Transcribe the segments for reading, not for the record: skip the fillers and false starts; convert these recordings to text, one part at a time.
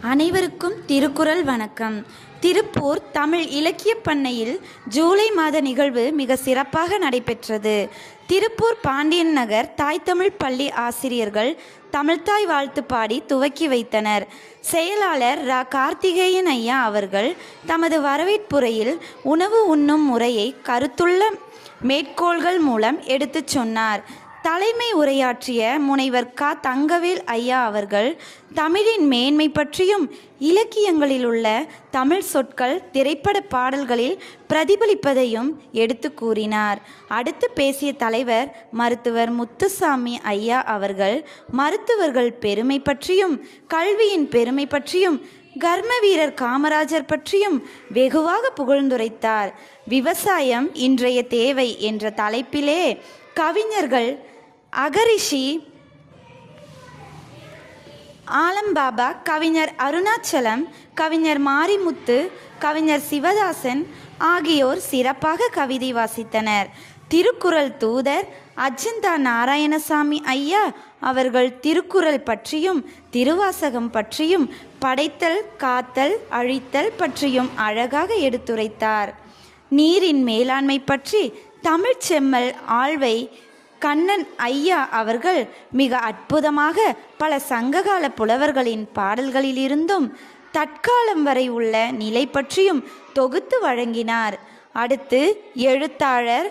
அனைவருக்கும் திருக்குறள் வணக்கம். திருப்பூர் தமிழ் இலக்கிய பண்ணையில் ஜூலை மாத நிகழ்வு மிக சிறப்பாக நடைபெற்றது. திருப்பூர் பாண்டியன் நகர் தாய் தமிழ் பள்ளி ஆசிரியர்கள் தமிழ்த்தாய் வாழ்த்து பாடி துவக்கி வைத்தனர். செயலாளர் ரா. கார்த்திகேயன் ஐயா அவர்கள் தமது வரவேற்புரையில் உணவு உண்ணும் முறையை கருத்துள்ள மேற்கோள்கள் மூலம் எடுத்துச் சொன்னார். தலைமை உரையாற்றிய முனைவர் க. தங்கவேல் ஐயா அவர்கள் தமிழின் மேன்மை பற்றியும் இலக்கியங்களில் உள்ள தமிழ் சொற்கள் திரைப்பட பாடல்களில் பிரதிபலிப்பதையும் எடுத்து கூறினார். அடுத்து பேசிய தலைவர் மருத்துவர் முத்துசாமி ஐயா அவர்கள் மருத்துவர்கள் பெருமை பற்றியும் கல்வியின் பெருமை பற்றியும் கர்ம வீரர் காமராஜர் பற்றியும் வெகுவாக புகழ்ந்துரைத்தார். விவசாயம் இன்றைய தேவை என்ற தலைப்பிலே கவிஞர்கள் அகரிஷி ஆலம்பாபா, கவிஞர் அருணாச்சலம், கவிஞர் மாரிமுத்து, கவிஞர் சிவதாசன் ஆகியோர் சிறப்பாக கவிதை வாசித்தனர். திருக்குறள் தூதர் அஜந்தா நாராயணசாமி ஐயா அவர்கள் திருக்குறள் பற்றியும் திருவாசகம் பற்றியும் படைத்தல் காத்தல் அழித்தல் பற்றியும் அழகாக எடுத்துரைத்தார். நீரின் மேலாண்மை பற்றி தமிழ் செம்மல் ஆழ்வை கண்ணன் ஐயா அவர்கள் மிக அற்புதமாக பல சங்ககால புலவர்களின் பாடல்களிலிருந்தும் தற்காலம் வரை உள்ள நிலை பற்றியும் தொகுத்து வழங்கினார். அடுத்து எழுத்தாளர்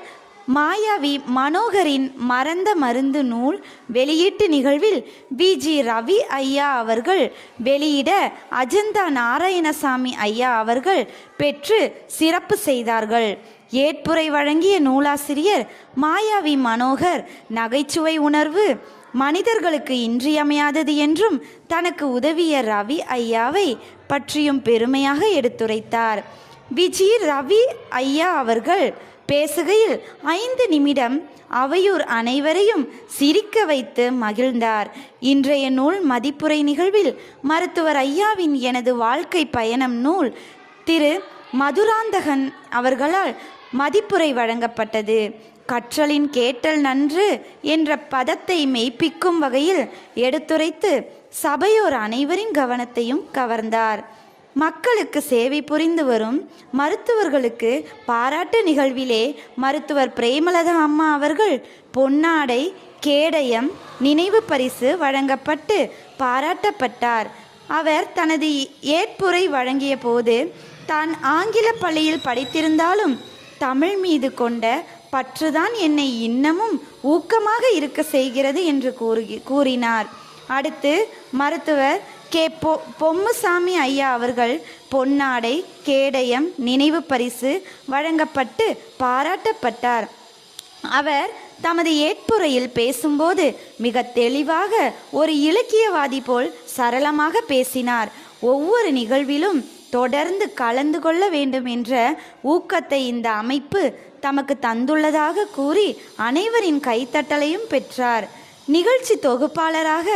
மாயாவி மனோகரின் மறந்த மருந்து நூல் வெளியீட்டு நிகழ்வில் வி.ஜி. ரவி ஐயா அவர்கள் வெளியிட அஜந்தா நாராயணசாமி ஐயா அவர்கள் பெற்று சிறப்பு செய்தார்கள். ஏற்புரை வழங்கிய நூலாசிரியர் மாயாவி மனோகர் நகைச்சுவை உணர்வு மனிதர்களுக்கு இன்றியமையாதது என்றும் தனக்கு உதவிய ரவி ஐயாவை பற்றியும் பெருமையாக எடுத்துரைத்தார். வி.ஜி. ரவி ஐயா அவர்கள் பேசுகையில் 5 நிமிடம் அவையூர் அனைவரையும் சிரிக்க வைத்து மகிழ்ந்தார். இன்றைய நூல் மதிப்புரை நிகழ்வில் மருத்துவர் ஐயாவின் எனது வாழ்க்கை பயணம் நூல் திரு மதுராந்தகன் அவர்களால் மதிப்புரை வழங்கப்பட்டது. கற்றலின் கேட்டல் நன்று என்ற பதத்தை மெய்ப்பிக்கும் வகையில் எடுத்துரைத்து சபையோர் அனைவரின் கவனத்தையும் கவர்ந்தார். மக்களுக்கு சேவை புரிந்து வரும் மருத்துவர்களுக்கு பாராட்டு நிகழ்விலே மருத்துவர் பிரேமலதா அம்மா அவர்கள் பொன்னாடை கேடயம் நினைவு பரிசு வழங்கப்பட்டு பாராட்டப்பட்டார். அவர் தனது ஏற்புரை வழங்கிய போது தான் ஆங்கில பள்ளியில் படித்திருந்தாலும் தமிழ் மீது கொண்ட பற்றுதான் என்னை இன்னமும் ஊக்கமாக இருக்க செய்கிறது என்று கூறினார். அடுத்து மருத்துவர் கே. பொம்முசாமி ஐயா அவர்கள் பொன்னாடை கேடயம் நினைவு பரிசு வழங்கப்பட்டு பாராட்டப்பட்டார். அவர் தமது ஏற்புரையில் பேசும்போது மிக தெளிவாக ஒரு இலக்கியவாதி போல் சரளமாக பேசினார். ஒவ்வொரு நிகழ்விலும் தொடர்ந்து கலந்து கொள்ள வேண்டும் என்ற ஊக்கத்தை இந்த அமைப்பு தமக்கு தந்துள்ளதாக கூறி அனைவரின் கைத்தட்டலையும் பெற்றார். நிகழ்ச்சி தொகுப்பாளராக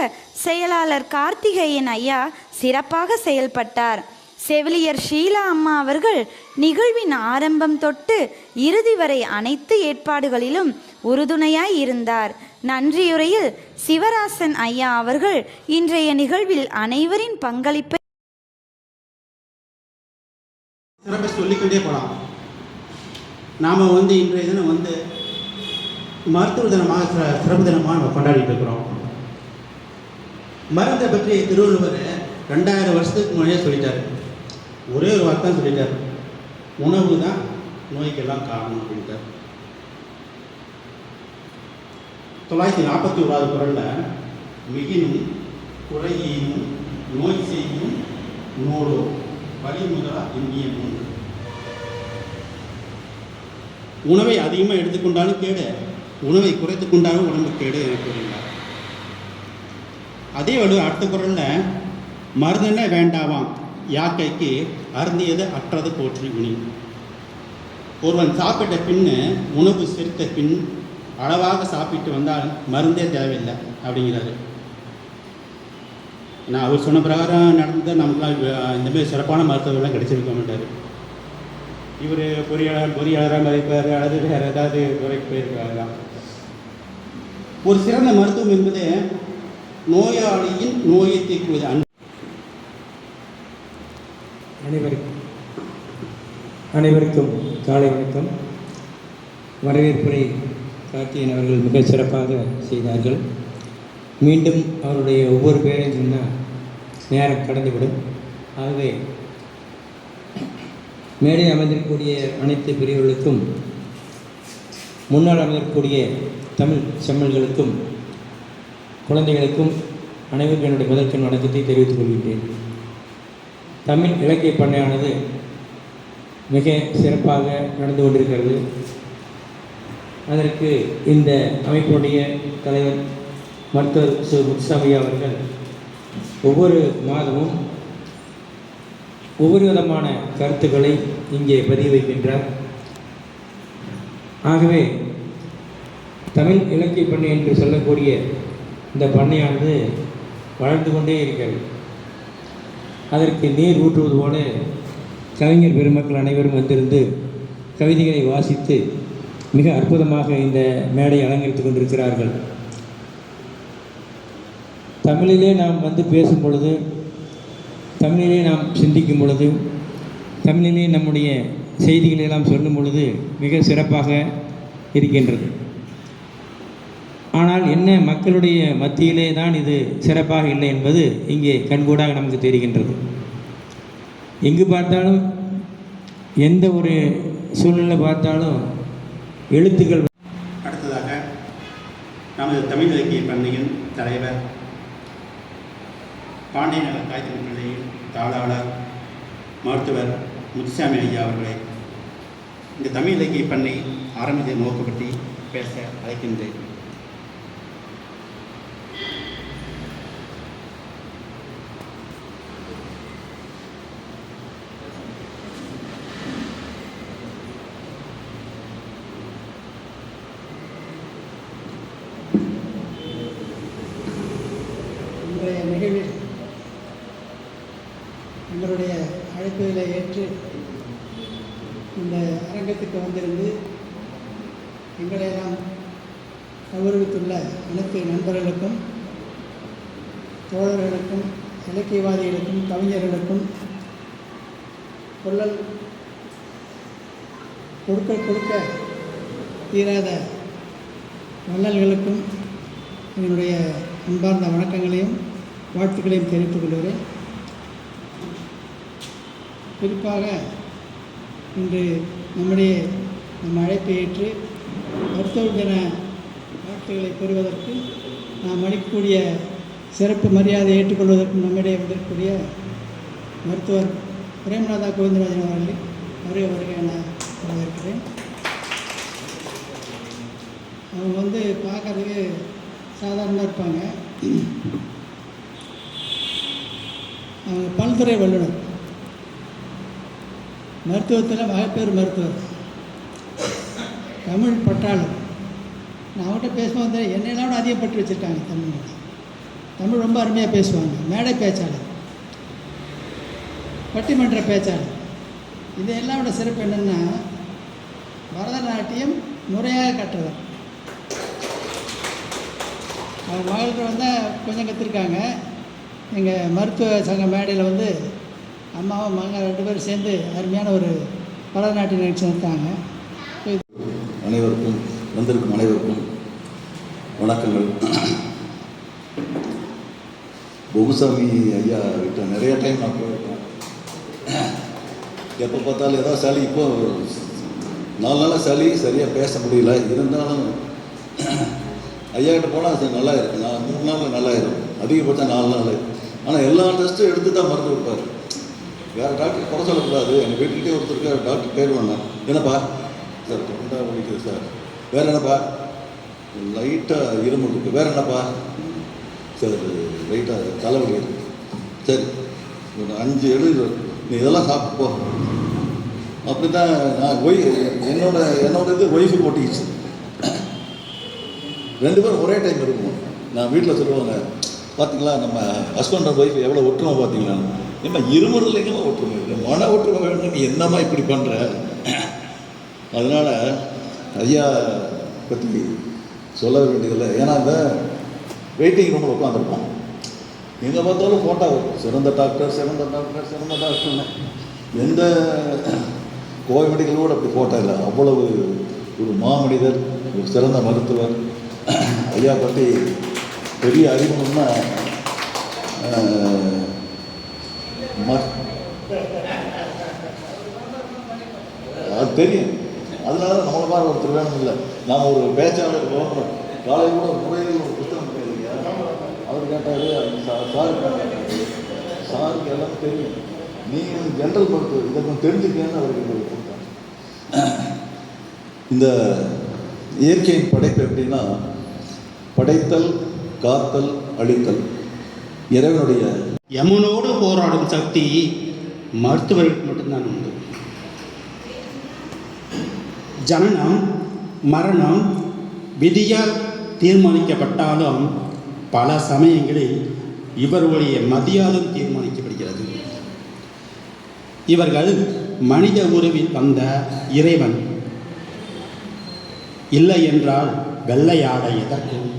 செயலாளர் கார்த்திகேயன் ஐயா சிறப்பாக செயல்பட்டார். செவிலியர் ஷீலா அம்மா அவர்கள் நிகழ்வின் ஆரம்பம் தொட்டு இறுதி வரை அனைத்து ஏற்பாடுகளிலும் உறுதுணையாய் இருந்தார். நன்றியுரையில் சிவராசன் ஐயா அவர்கள் இன்றைய நிகழ்வில் அனைவரின் பங்களிப்பை சிறப்பை சொல்லிக்கொண்டே போகலாம். நாம் இன்றைய தினம் மருத்துவ தினமாக சிறப்பு தினமாக நம்ம கொண்டாடிட்டு இருக்கிறோம். மருந்தை பற்றி திருவள்ளுவர் 2000 வருஷத்துக்கு முன்னாடியே சொல்லிட்டார். ஒரே ஒரு வார்த்தை தான் சொல்லிட்டார், உணவு தான் நோய்க்கெல்லாம் காரணம் அப்படின்ட்டார். 941வது குறளில் மிகினும் குறையீனும் நோய் செய்யும் நூலோ வழிமுதலா இந்திய நூல். உணவை அதிகமாக எடுத்துக்கொண்டாலும் கேடு, உணவை குறைத்து கொண்டாலும் உடம்பு கேடு என கூறினார். அதே வழி அடுத்த குறளில் மருந்தென்ன வேண்டாவாம் யாக்கைக்கு அருந்தியது அற்றது போற்றி உணி. ஒருவன் சாப்பிட்ட பின்னு உணவு செரித்த பின் அளவாக சாப்பிட்டு வந்தால் மருந்தே தேவையில்லை அப்படிங்கிறாரு. நான் அவர் சொன்ன பிரகாரம் நடந்தால் நமக்குலாம் இந்தமாரி சிறப்பான மருத்துவர்கள்லாம் கிடைச்சிருக்க மாட்டார். இவர் பொறியாளராக மதிப்பார் அல்லது வேறு ஏதாவது துறைக்கு போயிருக்காரு. ஒரு சிறந்த மருத்துவம் என்பது நோயாளியின் நோயை தீர்க்குவது. அனைவருக்கும் காலை வணக்கம். வரவேற்புரை கார்த்தியன் அவர்கள் மிக சிறப்பாக செய்தார்கள். மீண்டும் அவருடைய ஒவ்வொரு பேரையும் சொன்னால் நேரம் கடந்துவிடும். ஆகவே மேடை அமர்ந்திருக்கக்கூடிய அனைத்து பிரிவுகளுக்கும், முன்னால் அமர்ந்திருக்கக்கூடிய தமிழ் செம்மல்களுக்கும், குழந்தைகளுக்கும் அனைவருக்கும் என்னுடைய முதற்கண் வணக்கத்தை தெரிவித்துக் கொள்கின்றேன். தமிழ் இலக்கிய பண்ணையானது மிக சிறப்பாக நடந்து கொண்டிருக்கிறது. அதற்கு இந்த அமைப்புடைய தலைவர் மருத்துவர் சு முத்துசாமி அவர்கள் ஒவ்வொரு மாதமும் ஒவ்வொரு விதமான கருத்துக்களை இங்கே பதிவு வைக்கின்றார். ஆகவே தமிழ் இலக்கிய பண்ணை என்று சொல்லக்கூடிய இந்த பண்ணையானது வளர்ந்து கொண்டே இருக்கிறது. அதற்கு நீர் ஊற்றுவது போல கவிஞர் பெருமக்கள் அனைவரும் வந்திருந்து கவிதைகளை வாசித்து மிக அற்புதமாக இந்த மேடை அலங்கரித்து கொண்டிருக்கிறார்கள். தமிழிலே நாம் வந்து பேசும் பொழுது, தமிழிலே நாம் சிந்திக்கும் பொழுது, தமிழிலே நம்முடைய செய்திகளை எல்லாம் சொல்லும் பொழுது மிக சிறப்பாக இருக்கின்றது. ஆனால் என்ன, மக்களுடைய மத்தியிலே தான் இது சிறப்பாக இல்லை என்பது இங்கே கண்கூடாக நமக்கு தெரிகின்றது. எங்கு பார்த்தாலும், எந்த ஒரு சூழ்நிலை பார்த்தாலும் எழுத்துக்கள். அடுத்ததாக நமது தமிழ் இலக்கிய பண்ணையின் தலைவர், பாண்டிய நகர் தாய்த்தமிழ் பள்ளியின் தாளாளர் மருத்துவர் முத்துசாமி ஐயா அவர்களை இந்த தமிழ் இலக்கிய பண்ணை ஆரம்பித்த நோக்கு பற்றி பேச அழைக்கின்றேன். இன்றைய நிகழ்வில் எங்களுடைய அழைப்புகளை ஏற்று இந்த அரங்கத்துக்கு வந்திருந்து எங்களையெல்லாம் கௌரவித்துள்ள அனைத்து நண்பர்களுக்கும், தோழர்களுக்கும், இலக்கியவாதிகளுக்கும், கவிஞர்களுக்கும், கொள்ளல் கொடுக்க தீராத வள்ளல்களுக்கும் என்னுடைய அன்பார்ந்த வணக்கங்களையும் வாழ்த்துக்களையும் தெரிவித்துக் கொள்கிறேன். குறிப்பாக இன்று நம் அழைப்பை ஏற்று மருத்துவர் தின வாழ்த்துக்களை பெறுவதற்கு நாம் அளிக்கக்கூடிய சிறப்பு மரியாதையை ஏற்றுக்கொள்வதற்கும் நம்மிடையே வந்திருக்கக்கூடிய மருத்துவர் பிரேமநாதா கோவிந்தராஜன் அவர்களை வருகை என வரவேற்கிறேன். அவங்க பார்க்கறதுக்கு சாதாரணமாக இருப்பாங்க. அவங்க பல்துறை வல்லுநர், மருத்துவத்தில் மகப்பேறு மருத்துவர், தமிழ் பற்றாளர். நான் அவங்கள்ட்ட பேசும்போது என்னையெல்லாம் விட அதிகப்பட்டு வச்சுருக்காங்க. தமிழ் ரொம்ப அருமையாக பேசுவாங்க. மேடை பேச்சாளர், பட்டிமன்ற பேச்சாளர். இதையெல்லாம் விட சிறப்பு என்னென்னா, பரதநாட்டியம் முறையாக கற்றவர். அவங்க மகளுக்கு கொஞ்சம் கற்றுருக்காங்க. எங்கள் மருத்துவ சங்க மேடையில் அம்மாவும் மகன் 2 பேரும் சேர்ந்து அருமையான ஒரு பரதநாட்டிய நிகழ்ச்சி நடத்தாங்க. அனைவருக்கும், வந்திருக்கும் அனைவருக்கும் வணக்கங்கள். பொகுசாமி ஐயா கிட்ட நிறைய டைம் நான் போயிருக்கேன். எப்போ பார்த்தாலும் ஏதாவது சளி, இப்போ 4 நாளாக சளி சரியாக பேச முடியல. இருந்தாலும் ஐயா கிட்ட போனால் நல்லா இருக்கும். நான் 3 நாளில் நல்லா இருக்கும், அதிகபட்சம் 4 நாள். ஆனால் எல்லா டெஸ்ட்டும் எடுத்து தான் மருந்து கொடுப்பாரு. வேறு டாக்டர் குறை சொல்லக்கூடாது. எங்கள் வீட்டுக்கிட்டே ஒருத்தருக்கு டாக்டர் பேர் வேணாம். என்னப்பா சார், தொண்டை வலிக்குது சார். வேறு என்னப்பா, லைட்டாக இருமல் இருக்குது. வேறு என்னப்பா சார், லைட்டாக தலைவலி இருக்குது. சரி, ஒரு 5 எழுது, நீ இதெல்லாம் சாப்பிட்டு போ. அப்படி தான் நான் என்னோட இது ஒய்ஃபுக்கு ஓட்டிக்கிச்சு. 2 பேரும் ஒரே டைம் இருக்கும். நான் வீட்டில் சொல்லுவாங்க, பார்த்தீங்களா நம்ம ஹஸ்பண்ட் அண்ட் ஒய்ஃப் எவ்வளோ ஒற்றுமை பார்த்தீங்களா. ஏன்னா இருமுறையில் எங்கேமா ஒற்றுமை இல்லை, மன ஒற்றுமை வேணும். நீ என்னம்மா இப்படி பண்ணுற? அதனால் ஐயா பற்றி சொல்ல வேண்டியதில்லை. ஏன்னா இந்த வெயிட்டிங் ரூமில் உட்காந்துருப்போம், எங்கே பார்த்தாலும் ஃபோட்டோ வரும். சிறந்த டாக்டர், சிறந்த டாக்டர், சிறந்த டாக்டர்னு. எந்த கோவை மெடிக்கல் கூட அப்படி போட்டா இல்லை. அவ்வளவு ஒரு மாமனிதர், ஒரு சிறந்த மருத்துவர். ஐயா பற்றி பெரிய அறிமுகம்னா அது தெரியும். அதனால நம்மளை மாதிரி ஒருத்தர் வேணும் இல்லை. நாம் ஒரு பேச்சாளர் கவர்னர் காலையில் கூட முறையில் ஒரு புத்தகம் இல்லையா, அவர் கேட்டார், சாருக்கு கேட்டார், சாருக்கு எல்லாம் தெரியும், நீங்கள் ஜென்ரல் மருத்துவர் இதை கொஞ்சம் தெரிஞ்சுக்கன்னு அவருக்கு கொடுத்தாங்க. இந்த இயற்கையின் படைப்பு எப்படின்னா, படைத்தல், காத்தல், அழித்தல் இறைவனுடைய. யமனோடு போராடும் சக்தி மருத்துவர்களுக்கு மட்டும்தான் உண்டு. ஜனனம் மரணம் விதியால் தீர்மானிக்கப்பட்டாலும் பல சமயங்களில் இவர்களுடைய மதியாலும் தீர்மானிக்கப்படுகிறது. இவர்கள் மனித உருவில் வந்த இறைவன் இல்லை என்றால் வெள்ளையாட எதற்கும்?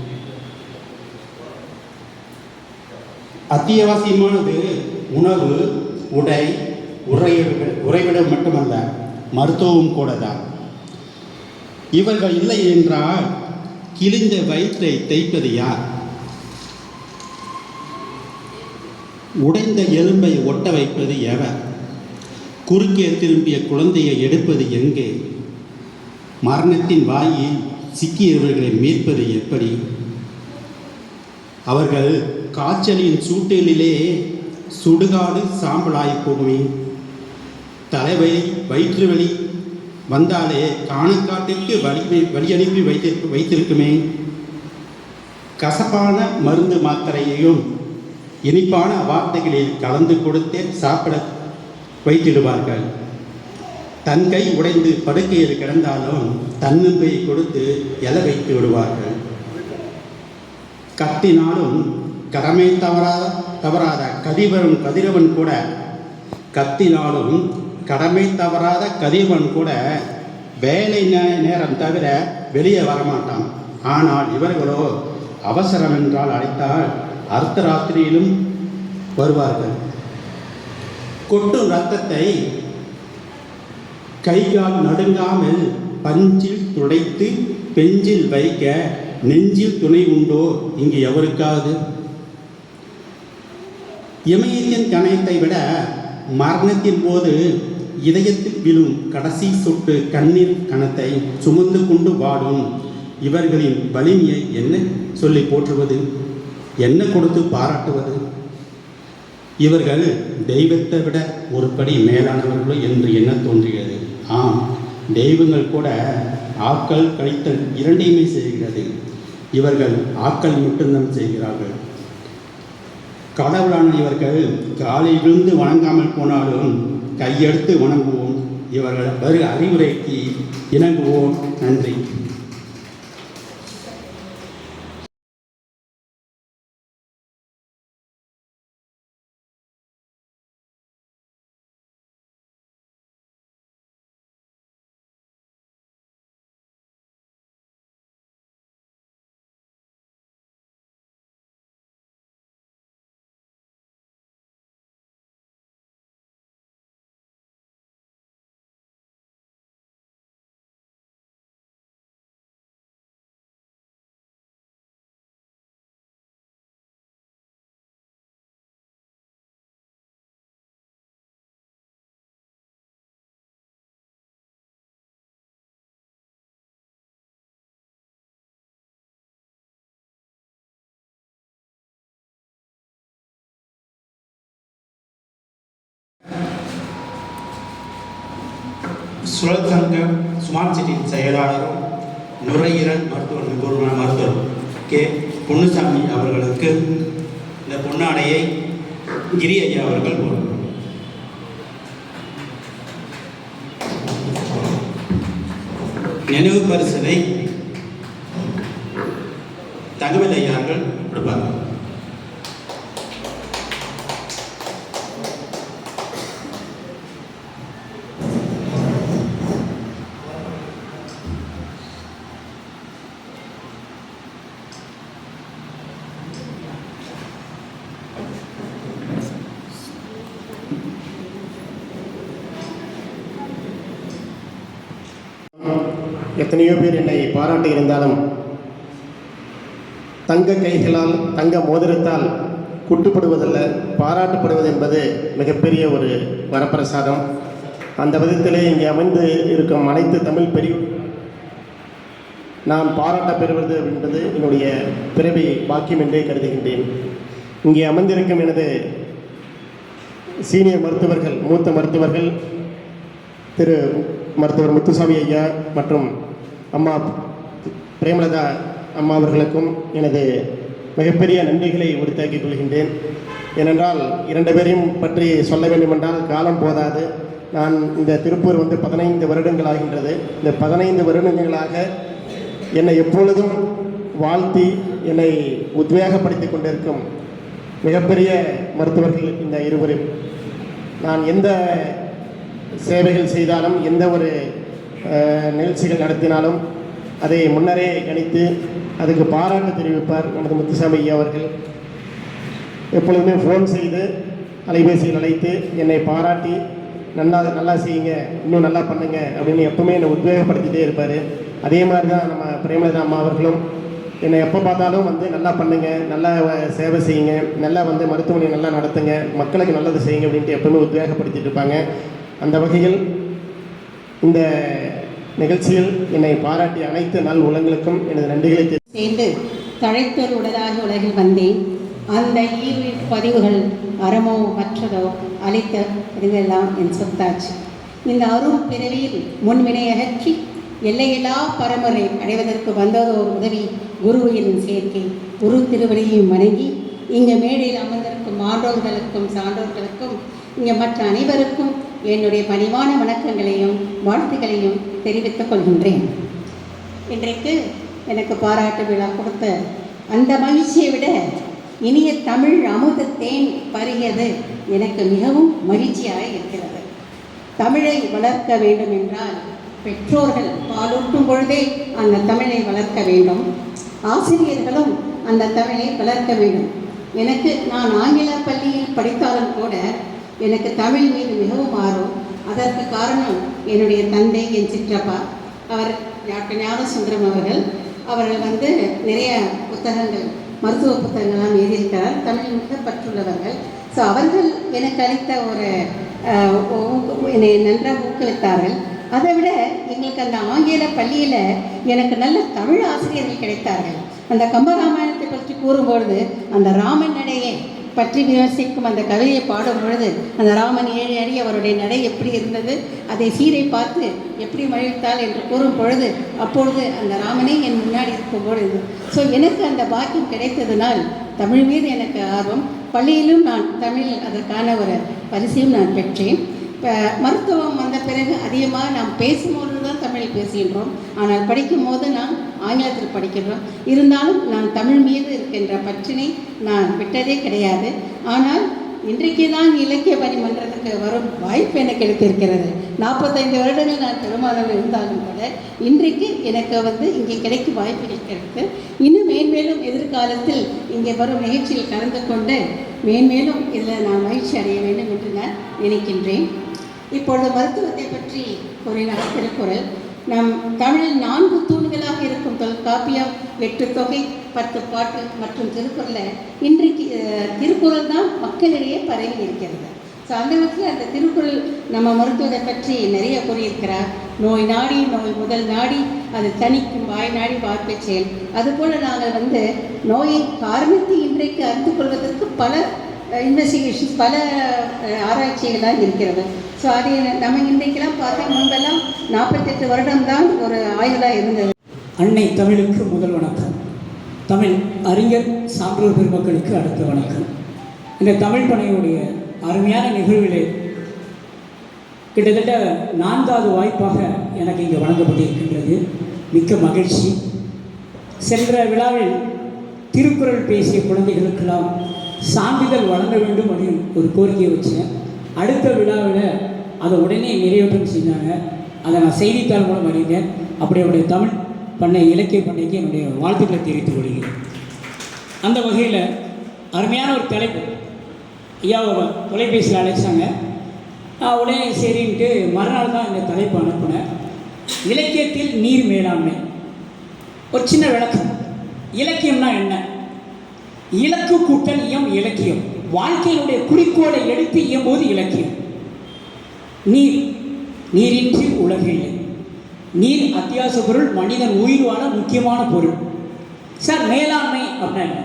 அத்தியாவசியமானது உணவு, உடை, உறைவிடம் மட்டுமல்ல, மருத்துவம் கூட தான். இவர்கள் இல்லை என்றால் கிழிந்த வயிற்றை தேய்ப்பது யார்? உடைந்த எலும்பை ஒட்ட வைப்பது எவர்? குறுக்கே திரும்பிய குழந்தையை எடுப்பது எங்கே? மரணத்தின் வாயில் சிக்கியவர்களை மீட்பது எப்படி? அவர்கள் காய்ச்சலின் சூட்டிலே சுடுகாடு சாம்பலாய் போகுமே. தலைவலி, வயிற்று வலி வந்தாலே காணக்காட்டிற்கு வழி அனுப்பி வைத்திருக்குமே. கசப்பான மருந்து மாத்திரையையும் இனிப்பான வார்த்தைகளில் கலந்து கொடுத்தே சாப்பிட வைத்திடுவார்கள். தன் கை உடைந்து படுக்கையில் கிடந்தாலும் தன்னம்பையை கொடுத்து எழ வைத்து விடுவார்கள். கத்தினாலும் கடமை தவறாத கதிரவன் கூட, கத்தினாலும் கடமை தவறாத கதிரவன் கூட வேலை நேரம் தவிர வெளியே வரமாட்டான். ஆனால் இவர்களோ அவசரம் என்றால் அழைத்தால் அர்த்தராத்திரியிலும் வருவார்கள். கொட்டும் இரத்தத்தை கைகால் நடுங்காமல் பஞ்சில் துடைத்து பெஞ்சில் வைக்க நெஞ்சில் துணை உண்டோ இங்கு எவருக்காவது? இமயத்தின் கணத்தை விட மரணத்தின் போது இதயத்தில் விழும் கடைசி சொட்டு கண்ணீர் கணத்தை சுமந்து கொண்டு வாடும் இவர்களின் வலிமையை என்ன சொல்லி போற்றுவது? என்ன கொடுத்து பாராட்டுவது? இவர்கள் தெய்வத்தை விட ஒரு படி மேலானவர்களோ என்று என்ன தோன்றுகிறது. ஆம், தெய்வங்கள் கூட ஆக்கல் கழித்தல் இரண்டையுமே செய்கிறது. இவர்கள் ஆக்கல் மட்டும்தான் செய்கிறார்கள். கடவுளான இவர்கள் காலில் விழுந்து வணங்காமல் போனாலும் கையெடுத்து வணங்குவோம். இவர்கள் வரு அறிவுரைக்கு இணங்குவோம். நன்றி. சுழல் சங்க ஸ்மார்ட் சிட்டி செயலாளரும் நுரையீரல் மருத்துவ நிபுணர் மருத்துவர் கே பொன்னுசாமி அவர்களுக்கு இந்த பொன்னாடையை கிரி ஐயா அவர்கள் போடுவார். நினைவு பரிசனை தகவல் ஐயார்கள் கொடுப்பார்கள். எத்தனையோ பேர் என்னை பாராட்டி இருந்தாலும் தங்க கைகளால் தங்க மோதிரத்தால் குட்டுப்படுவதல்ல, பாராட்டப்படுவது என்பது மிகப்பெரிய ஒரு வரப்பிரசாதம். அந்த விதத்திலே இங்கே அமைந்து இருக்கும் அனைத்து தமிழ் நான் பாராட்ட பெறுவது என்பது என்னுடைய பிறவி பாக்கியம் என்றே கருதுகின்றேன். இங்கே அமர்ந்திருக்கும் எனது சீனியர் மருத்துவர்கள், மூத்த மருத்துவர்கள் திரு மருத்துவர் முத்துசாமி ஐயா மற்றும் அம்மா பிரேமலதா அம்மா அவர்களுக்கும் எனது மிகப்பெரிய நன்றிகளை உரித்தாக்கிக் கொள்கின்றேன். ஏனென்றால் 2 பேரையும் பற்றி சொல்ல வேண்டுமென்றால் காலம் போதாது. நான் இந்த திருப்பூர் 15 வருடங்கள் ஆகின்றது. இந்த 15 வருடங்களாக என்னை எப்பொழுதும் வாழ்த்தி என்னை உத்வேகப்படுத்தி கொண்டிருக்கும் மிகப்பெரிய மருத்துவர்கள் இந்த இருவரும். நான் எந்த சேவைகள் செய்தாலும், எந்த ஒரு நிகழ்ச்சிகள் நடத்தினாலும் அதை முன்னரே கணித்து அதுக்கு பாராட்டு தெரிவிப்பார் நமது முத்துசாமி ஐயா அவர்கள். எப்பொழுதுமே ஃபோன் செய்து அலைபேசியில் அழைத்து என்னை பாராட்டி நல்லா செய்யுங்க, இன்னும் நல்லா பண்ணுங்க அப்படின்னு எப்பவுமே என்னை உத்வேகப்படுத்திகிட்டே இருப்பார். அதே மாதிரி தான் நம்ம பிரேமலதா அம்மா அவர்களும் என்னை எப்போ பார்த்தாலும் நல்லா பண்ணுங்க, நல்லா சேவை செய்யுங்க, நல்லா மருத்துவமனை நல்லா நடத்துங்க, மக்களுக்கு நல்லது செய்யுங்க அப்படின்ட்டு எப்பவுமே உத்வேகப்படுத்திட்டு இருப்பாங்க. அந்த வகையில் இந்த நிகழ்ச்சியில் என்னை பாராட்டிய அனைத்து நல் உலகங்களுக்கும் எனது நன்றிகளை சேர்ந்து தழைத்தோர் உடலாக உலகில் வந்தேன். அந்த பதிவுகள் அறமோ மற்றதோ அளித்த பதிவெல்லாம் என் சொத்தாச்சு. இந்த அருள் பிறவியில் முன்வினை அகற்றி எல்லையில்லா பரம்பரை அடைவதற்கு வந்ததோர் உதவி குருவின் சேர்க்கை. குரு திருவடியையும் வணங்கி இங்கு மேடையில் அமர்ந்திருக்கும் மாண்டோர்களுக்கும் சான்றோர்களுக்கும் இங்கே மற்ற அனைவருக்கும் என்னுடைய பணிவான வணக்கங்களையும் வாழ்த்துக்களையும் தெரிவித்துக் கொள்கின்றேன். இன்றைக்கு எனக்கு பாராட்டு விழா கொடுத்த அந்த மகிழ்ச்சியை விட இனிய தமிழ் அமுத தேன் பருகியது எனக்கு மிகவும் மகிழ்ச்சியாக இருக்கிறது. தமிழை வளர்க்க வேண்டும் என்றால் பெற்றோர்கள் பாலூட்டும் பொழுதே அந்த தமிழை வளர்க்க வேண்டும். ஆசிரியர்களும் அந்த தமிழை வளர்க்க வேண்டும். நான் ஆங்கில பள்ளியில் படித்தாலும் கூட எனக்கு தமிழ் மீது மிகவும் ஆர்வம். அதற்கு காரணம் என்னுடைய தந்தை, என் சிற்றப்பா, அவர் டாக்டர் ஞானசுந்தரம் அவர்கள் நிறைய புத்தகங்கள், மருத்துவ புத்தகங்கள்லாம் எழுதியிருக்கிறார். தமிழ் மிக பற்றுள்ளவர்கள். ஸோ அவர்கள் எனக்கு அளித்த ஒரு என்னை நன்றாக ஊக்குவித்தார்கள். அதை விட எங்களுக்கு அந்த ஆங்கில பள்ளியில் எனக்கு நல்ல தமிழ் ஆசிரியர்கள் கிடைத்தார்கள். அந்த கம்பராமாயணத்தை பற்றி கூறும்பொழுது அந்த ராமன் நடையை பற்றி விமர்சிக்கும் அந்த கவிதையை பாடும் பொழுது அந்த ராமன் 7 அடி அவருடைய நடை எப்படி இருந்தது, அதை சீரை பார்த்து எப்படி மகிழ்த்தாள் என்று கூறும் பொழுது அப்பொழுது அந்த ராமனே என் முன்னாடி இருக்கும் பொழுது எனக்கு அந்த பாக்கியம் கிடைத்ததுனால் தமிழ் மீது எனக்கு ஆர்வம். பள்ளியிலும் நான் தமிழ் அதற்கான ஒரு பரிசையும் நான் பெற்றேன். மருத்துவம் வந்த பிறகு அதிகமாக நாம் பேசும்போது தான் தமிழில் பேசுகின்றோம். ஆனால் படிக்கும் போது நாம் ஆங்கிலத்தில் படிக்கின்றோம். இருந்தாலும் நான் தமிழ் மீது இருக்கின்ற பற்றினை நான் விட்டதே கிடையாது. ஆனால் இன்றைக்கு தான் இலக்கிய பணிமன்றத்துக்கு வரும் வாய்ப்பு எனக்கு கிடைத்திருக்கிறது. 45 வருடங்கள் நான் பெருமாளர் இருந்தாலும் கூட இன்றைக்கு எனக்கு இங்கே கிடைக்கும் வாய்ப்புகள் கிடைத்து இன்னும் மேன்மேலும் எதிர்காலத்தில் இங்கே வரும் நிகழ்ச்சியில் கலந்து கொண்டு மேன்மேலும் இதில் நான் மகிழ்ச்சி அடைய வேண்டும் என்று நான் நினைக்கின்றேன். இப்பொழுது மருத்துவத்தை பற்றி கூறினார் திருக்குறள். நம் தமிழில் 4 தூண்களாக இருக்கும் தொல்காப்பியம், 8 தொகை, 10 பாட்டு மற்றும் திருக்குறளில் இன்றைக்கு திருக்குறள் தான் மக்களிடையே பரவி இருக்கிறது. ஸோ அந்த விதத்தில் அந்த திருக்குறள் நம்ம மருத்துவத்தை பற்றி நிறைய கூறியிருக்கிறார். நோய் நாடி நோய் முதல் நாடி அது தணிக்கும் வாய் நாடி வார்த்தை செயல். அதுபோல் நாங்கள் நோயின் காரணத்தை இன்றைக்கு அறிந்து கொள்வதற்கு பல இன்வெஸ்டிகேஷன்ஸ், பல ஆராய்ச்சிகளாக இருக்கிறது. ஸோ அது நம்ம இன்றைக்கெல்லாம் பார்த்தா முன்பெல்லாம் 48 வருடம்தான் ஒரு ஆய்வுலாக இருந்தது. அன்னை தமிழுக்கு முதல் வணக்கம். தமிழ் அறிஞர் சான்றோர் பெருமக்களுக்கு அடுத்த வணக்கம். இந்த தமிழ் பணியுடைய அருமையான நிகழ்விலே கிட்டத்தட்ட 4வது வாய்ப்பாக எனக்கு இங்கே வழங்கப்பட்டிருக்கின்றது. மிக்க மகிழ்ச்சி. சென்ற விழாவில் திருக்குறள் பேசிய குழந்தைகளுக்கெல்லாம் சான்றிதழ் வழங்க வேண்டும் அப்படின்னு ஒரு கோரிக்கையை வச்சேன். அடுத்த விழாவில் அதை உடனே நிறைவேற்றம் செஞ்சாங்க. அதை நான் செய்தித்தாள் மூலம் அறிந்தேன். அப்படி அவருடைய தமிழ் பண்ணை, இலக்கிய பண்ணைக்கு என்னுடைய வாழ்த்துக்களை தெரிவித்துக் கொள்கிறேன். அந்த வகையில் அருமையான ஒரு தலைப்பு ஐயாவை தொலைபேசியில் அழைச்சாங்க. உடனே சரின்ட்டு மறுநாள் தான் இந்த தலைப்பு அனுப்பினேன். இலக்கியத்தில் நீர் மேலாண்மை. ஒரு சின்ன விளக்கம். இலக்கியம்னா என்ன? இலக்கு கூட்டல் இயம் இலக்கியம். வாழ்க்கையினுடைய குறிக்கோளை எடுத்து இயம்போது இலக்கியம். நீர், நீரின்றி உலகில்லை. நீர் அத்தியாவசிய பொருள், மனிதன் உயிர் வாழ முக்கியமான பொருள். சார் மேலாண்மை அப்படின்னா என்ன?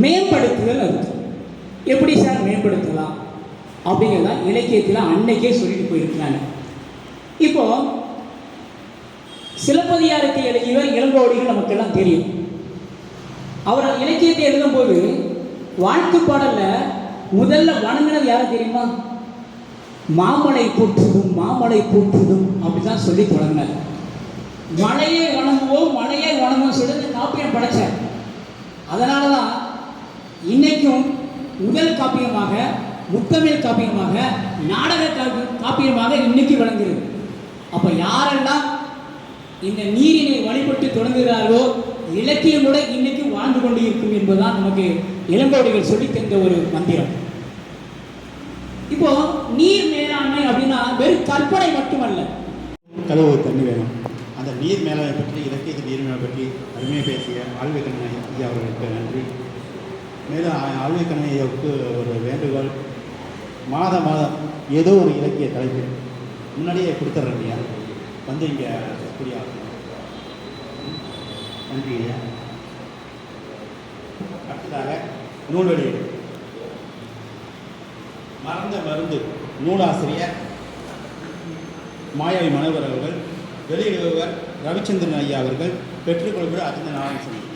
மேம்படுத்துதல் அர்த்தம். எப்படி சார் மேம்படுத்தலாம் அப்படிங்கிறதா இலக்கியத்தில் அன்னைக்கே சொல்லிட்டு போயிருக்கிறாங்க. இப்போ சிலப்பதிகாரத்தை எழுதியவர் இளங்கோவடிகள் நமக்கெல்லாம் தெரியும். அவர் இலக்கியத்தை எழுதும்போது வாழ்த்து பாடல்ல முதல்ல வணங்கினது யாரை தெரியுமா? மாமலை போற்றுதும் மாமலை போற்றுதும் அப்படிதான் சொல்லி தொடங்கினார். மழையை வணங்குவோம் மழையை வணங்குவோம் சொல்லி காப்பியம் படைச்சார். அதனால தான் இன்னைக்கும் முதல் காப்பியமாக, முத்தமிழ் காப்பியமாக, நாடக காப்பியமாக இன்னைக்கு விளங்குகிறது. அப்போ யாரெல்லாம் இந்த நீரினை வழிபட்டு தொடங்குகிறார்களோ இலக்கியம் கூட இன்னைக்கு வாழ்ந்து கொண்டு இருக்கும் என்பதுதான் நமக்கு இளங்கோவடிகள் சொல்லி தந்த ஒரு மந்திரம். இப்போ நீர் மேலாண்மை அப்படின்னா வெறும் கற்பனை மட்டுமல்ல. கழுவு தண்ணி வேணும். அந்த நீர் மேலாண்மை பற்றி, இலக்கியத்தில் நீர் மேலாண்மை பற்றி அருமையாக பேசிய ஆழ்வைக்கண்ணன் ஐயா அவர்களுக்கு நன்றி. மேலும் ஆழ்வைக்கண்ணன் ஐயாவுக்கு ஒரு வேண்டுகோள், மாதம் ஏதோ ஒரு இலக்கிய தலைப்பு முன்னாடியே கொடுத்துட்றேன் ஐயா, வந்து இங்கே கூடிய நன்றி ஐயா. அடுத்ததாக நூல் வெளியீடு. மறந்த மருந்து நூலாசிரியர் மாயாவி மனோகர் அவர்கள், வெளியிடுபவர் ரவிச்சந்திரன் ஐயா அவர்கள், பெற்றுக்கொள்கிற அஜந்த நாராயணன்.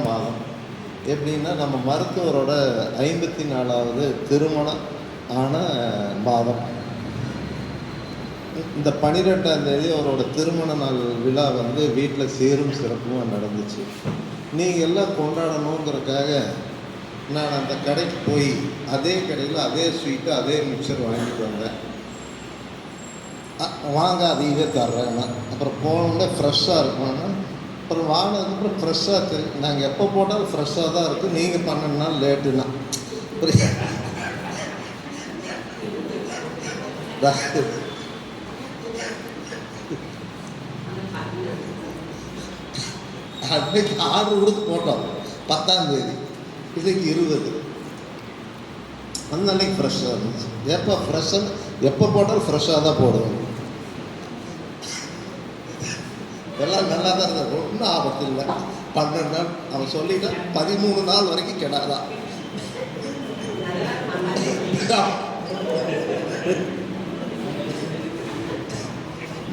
மாதம் எப்படின்னா நம்ம மருத்துவரோட 54வது திருமணம் ஆன மாதம். இந்த 12ஆம் தேதி அவரோட திருமண நாள் விழா வந்து வீட்டில் சீரும் சிறப்புமாக நடந்துச்சு. நீங்கள் எல்லாம் கொண்டாடணுங்கிறதுக்காக நான் அந்த கடைக்கு போய் அதே கடையில் அதே ஸ்வீட்டு அதே மிக்சர் வாங்கிட்டு வந்தேன். வாங்க அதையே தர்றேன்னா அப்புறம் போனோம்னா ஃப்ரெஷ்ஷாக இருக்கணும்னா அப்புறம் வாங்கினதுக்கப்புறம் ஃப்ரெஷ்ஷாக தெரியும். நாங்கள் எப்போ போட்டாலும் ஃப்ரெஷ்ஷாக தான் இருக்குது, நீங்கள் 12 நாள் லேட்டுன்னா அன்னைக்கு ஆர்டர் கொடுத்து போட்டோம் 10ஆம் தேதி, இன்னைக்கு 20. அந்த அன்னைக்கு ஃப்ரெஷ்ஷாக இருந்துச்சு. எப்போ போட்டாலும் ஃப்ரெஷ்ஷாக தான் போடுவோம். எல்லாம் நல்லா தான் இருந்தது, ஒன்றும் ஆபத்து இல்லை. 12 நாள் அவன் சொல்லிட்டான், 13 நாள் வரைக்கும் கெடாதான்.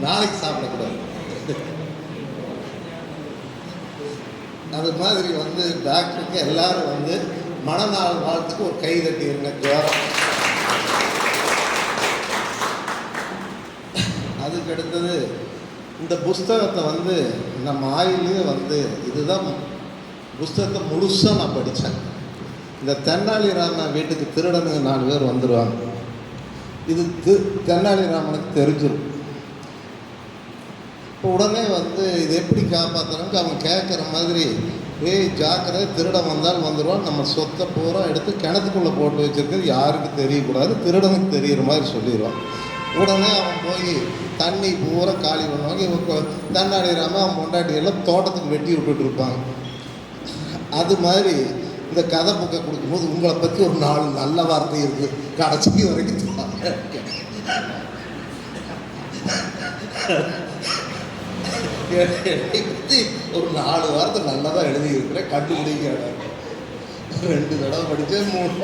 நாளைக்கு சாப்பிடக்கூடாது. அது மாதிரி வந்து டாக்டருக்கு எல்லாரும் வந்து மனநாள் வாழ்த்துக்கு ஒரு கை தட்டி இருங்க. அதுக்கு அடுத்தது இந்த புஸ்தகத்தை வந்து நம்ம ஆயிலே வந்து இதுதான் புஸ்தகத்தை முழுசாக நான் படித்தேன். இந்த தென்னாலிராமன் வீட்டுக்கு திருடனுங்க 4 பேர் வந்துடுவாங்க. இது தென்னாலிராமனுக்கு தெரிஞ்சிடும். இப்போ உடனே வந்து இது எப்படி காப்பாற்றுறோங்க அவன் கேட்குற மாதிரி, ஏய் ஜாக்கிரதை, திருடன் வந்தால் வந்துடுவான், நம்ம சொத்தை பூரா எடுத்து கிணத்துக்குள்ளே போட்டு வச்சுருக்கிறது யாருக்கு தெரியக்கூடாது, திருடனுக்கு தெரிகிற மாதிரி சொல்லிடுவான். உடனே அவன் போய் தண்ணி பூரா காலி பண்ணுவாங்க. இவங்க தென்னாலிராமன் அவன் பொண்டாட்டியெல்லாம் தோட்டத்துக்கு வெட்டி விட்டுட்டு இருப்பாங்க. அது மாதிரி இந்த கதை புக்கை கொடுக்கும்போது உங்களை பற்றி ஒரு 4 நல்ல வார்த்தை இருக்குது, கடைசி வரைக்கும் என்னை பற்றி ஒரு 4 வார்த்தை நல்லதாக எழுதியிருக்கிறேன், கண்டுபிடிக்க. 2 தடவை படித்தேன், 3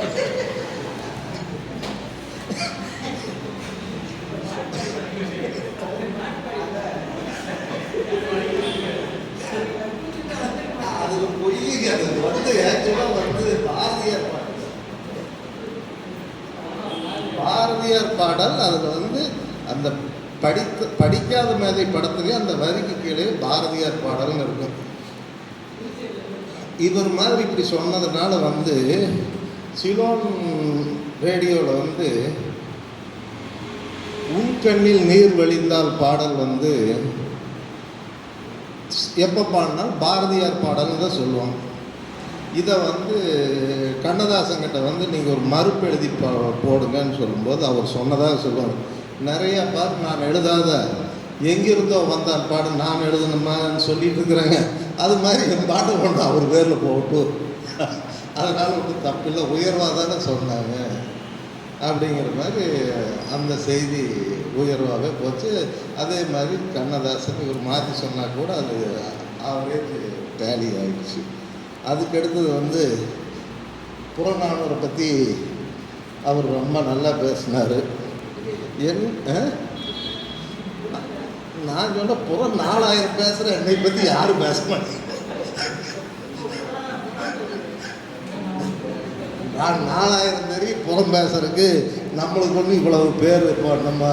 அது பொய்யுங்க. அது வந்து ஆக்சுவலாக வந்து பாரதியார் பாடல். அதில் வந்து அந்த படிக்காத மேதை படத்துலேயே அந்த வரிக்கு கீழே பாரதியார் பாடல்னு இருக்கும். இவர் மாதிரி இப்படி சொன்னதுனால வந்து சிலோன் ரேடியோவில் வந்து உன் கண்ணில் நீர் வழிந்தால் பாடல் வந்து எப்போ பாடினால் பாரதியார் பாடல்னு தான் சொல்லுவாங்க. இதை வந்து கண்ணதாசன்கிட்ட வந்து நீங்கள் ஒரு மறுப்பு எழுதி போடுங்கன்னு சொல்லும்போது அவர் சொன்னதாக சொல்லுவாங்க. நிறையா பாட்டு நான் எழுதாத எங்கிருந்தோ வந்தான் பாடு நான் எழுதணுமான்னு சொல்லிட்டு இருக்கிறாங்க. அது மாதிரி என் பாட்டு ஒன்று அவர் பேரில் போட்டு அதனால் ஒன்றும் தப்பில்லை, உயர்வாக தானே சொன்னாங்க அப்படிங்கிற மாதிரி அந்த செய்தி உயர்வாகவே போச்சு. அதே மாதிரி கண்ணதாசன் இவர் மாற்றி சொன்னால் கூட அது அவரே டேலி ஆகிடுச்சு. அதுக்கடுத்தது வந்து புறநானூரை பற்றி அவர் ரொம்ப நல்லா பேசினார். நான் சொன்ன புறம் 4000 பேசுகிறேன், என்னை பற்றி யாரும் பேச மாட்டேங்க. நான் 4000 தெரியும் புறம் பேசுறதுக்கு, நம்மளுக்கு ஒன்று இவ்வளவு பேர் இப்போ நம்ம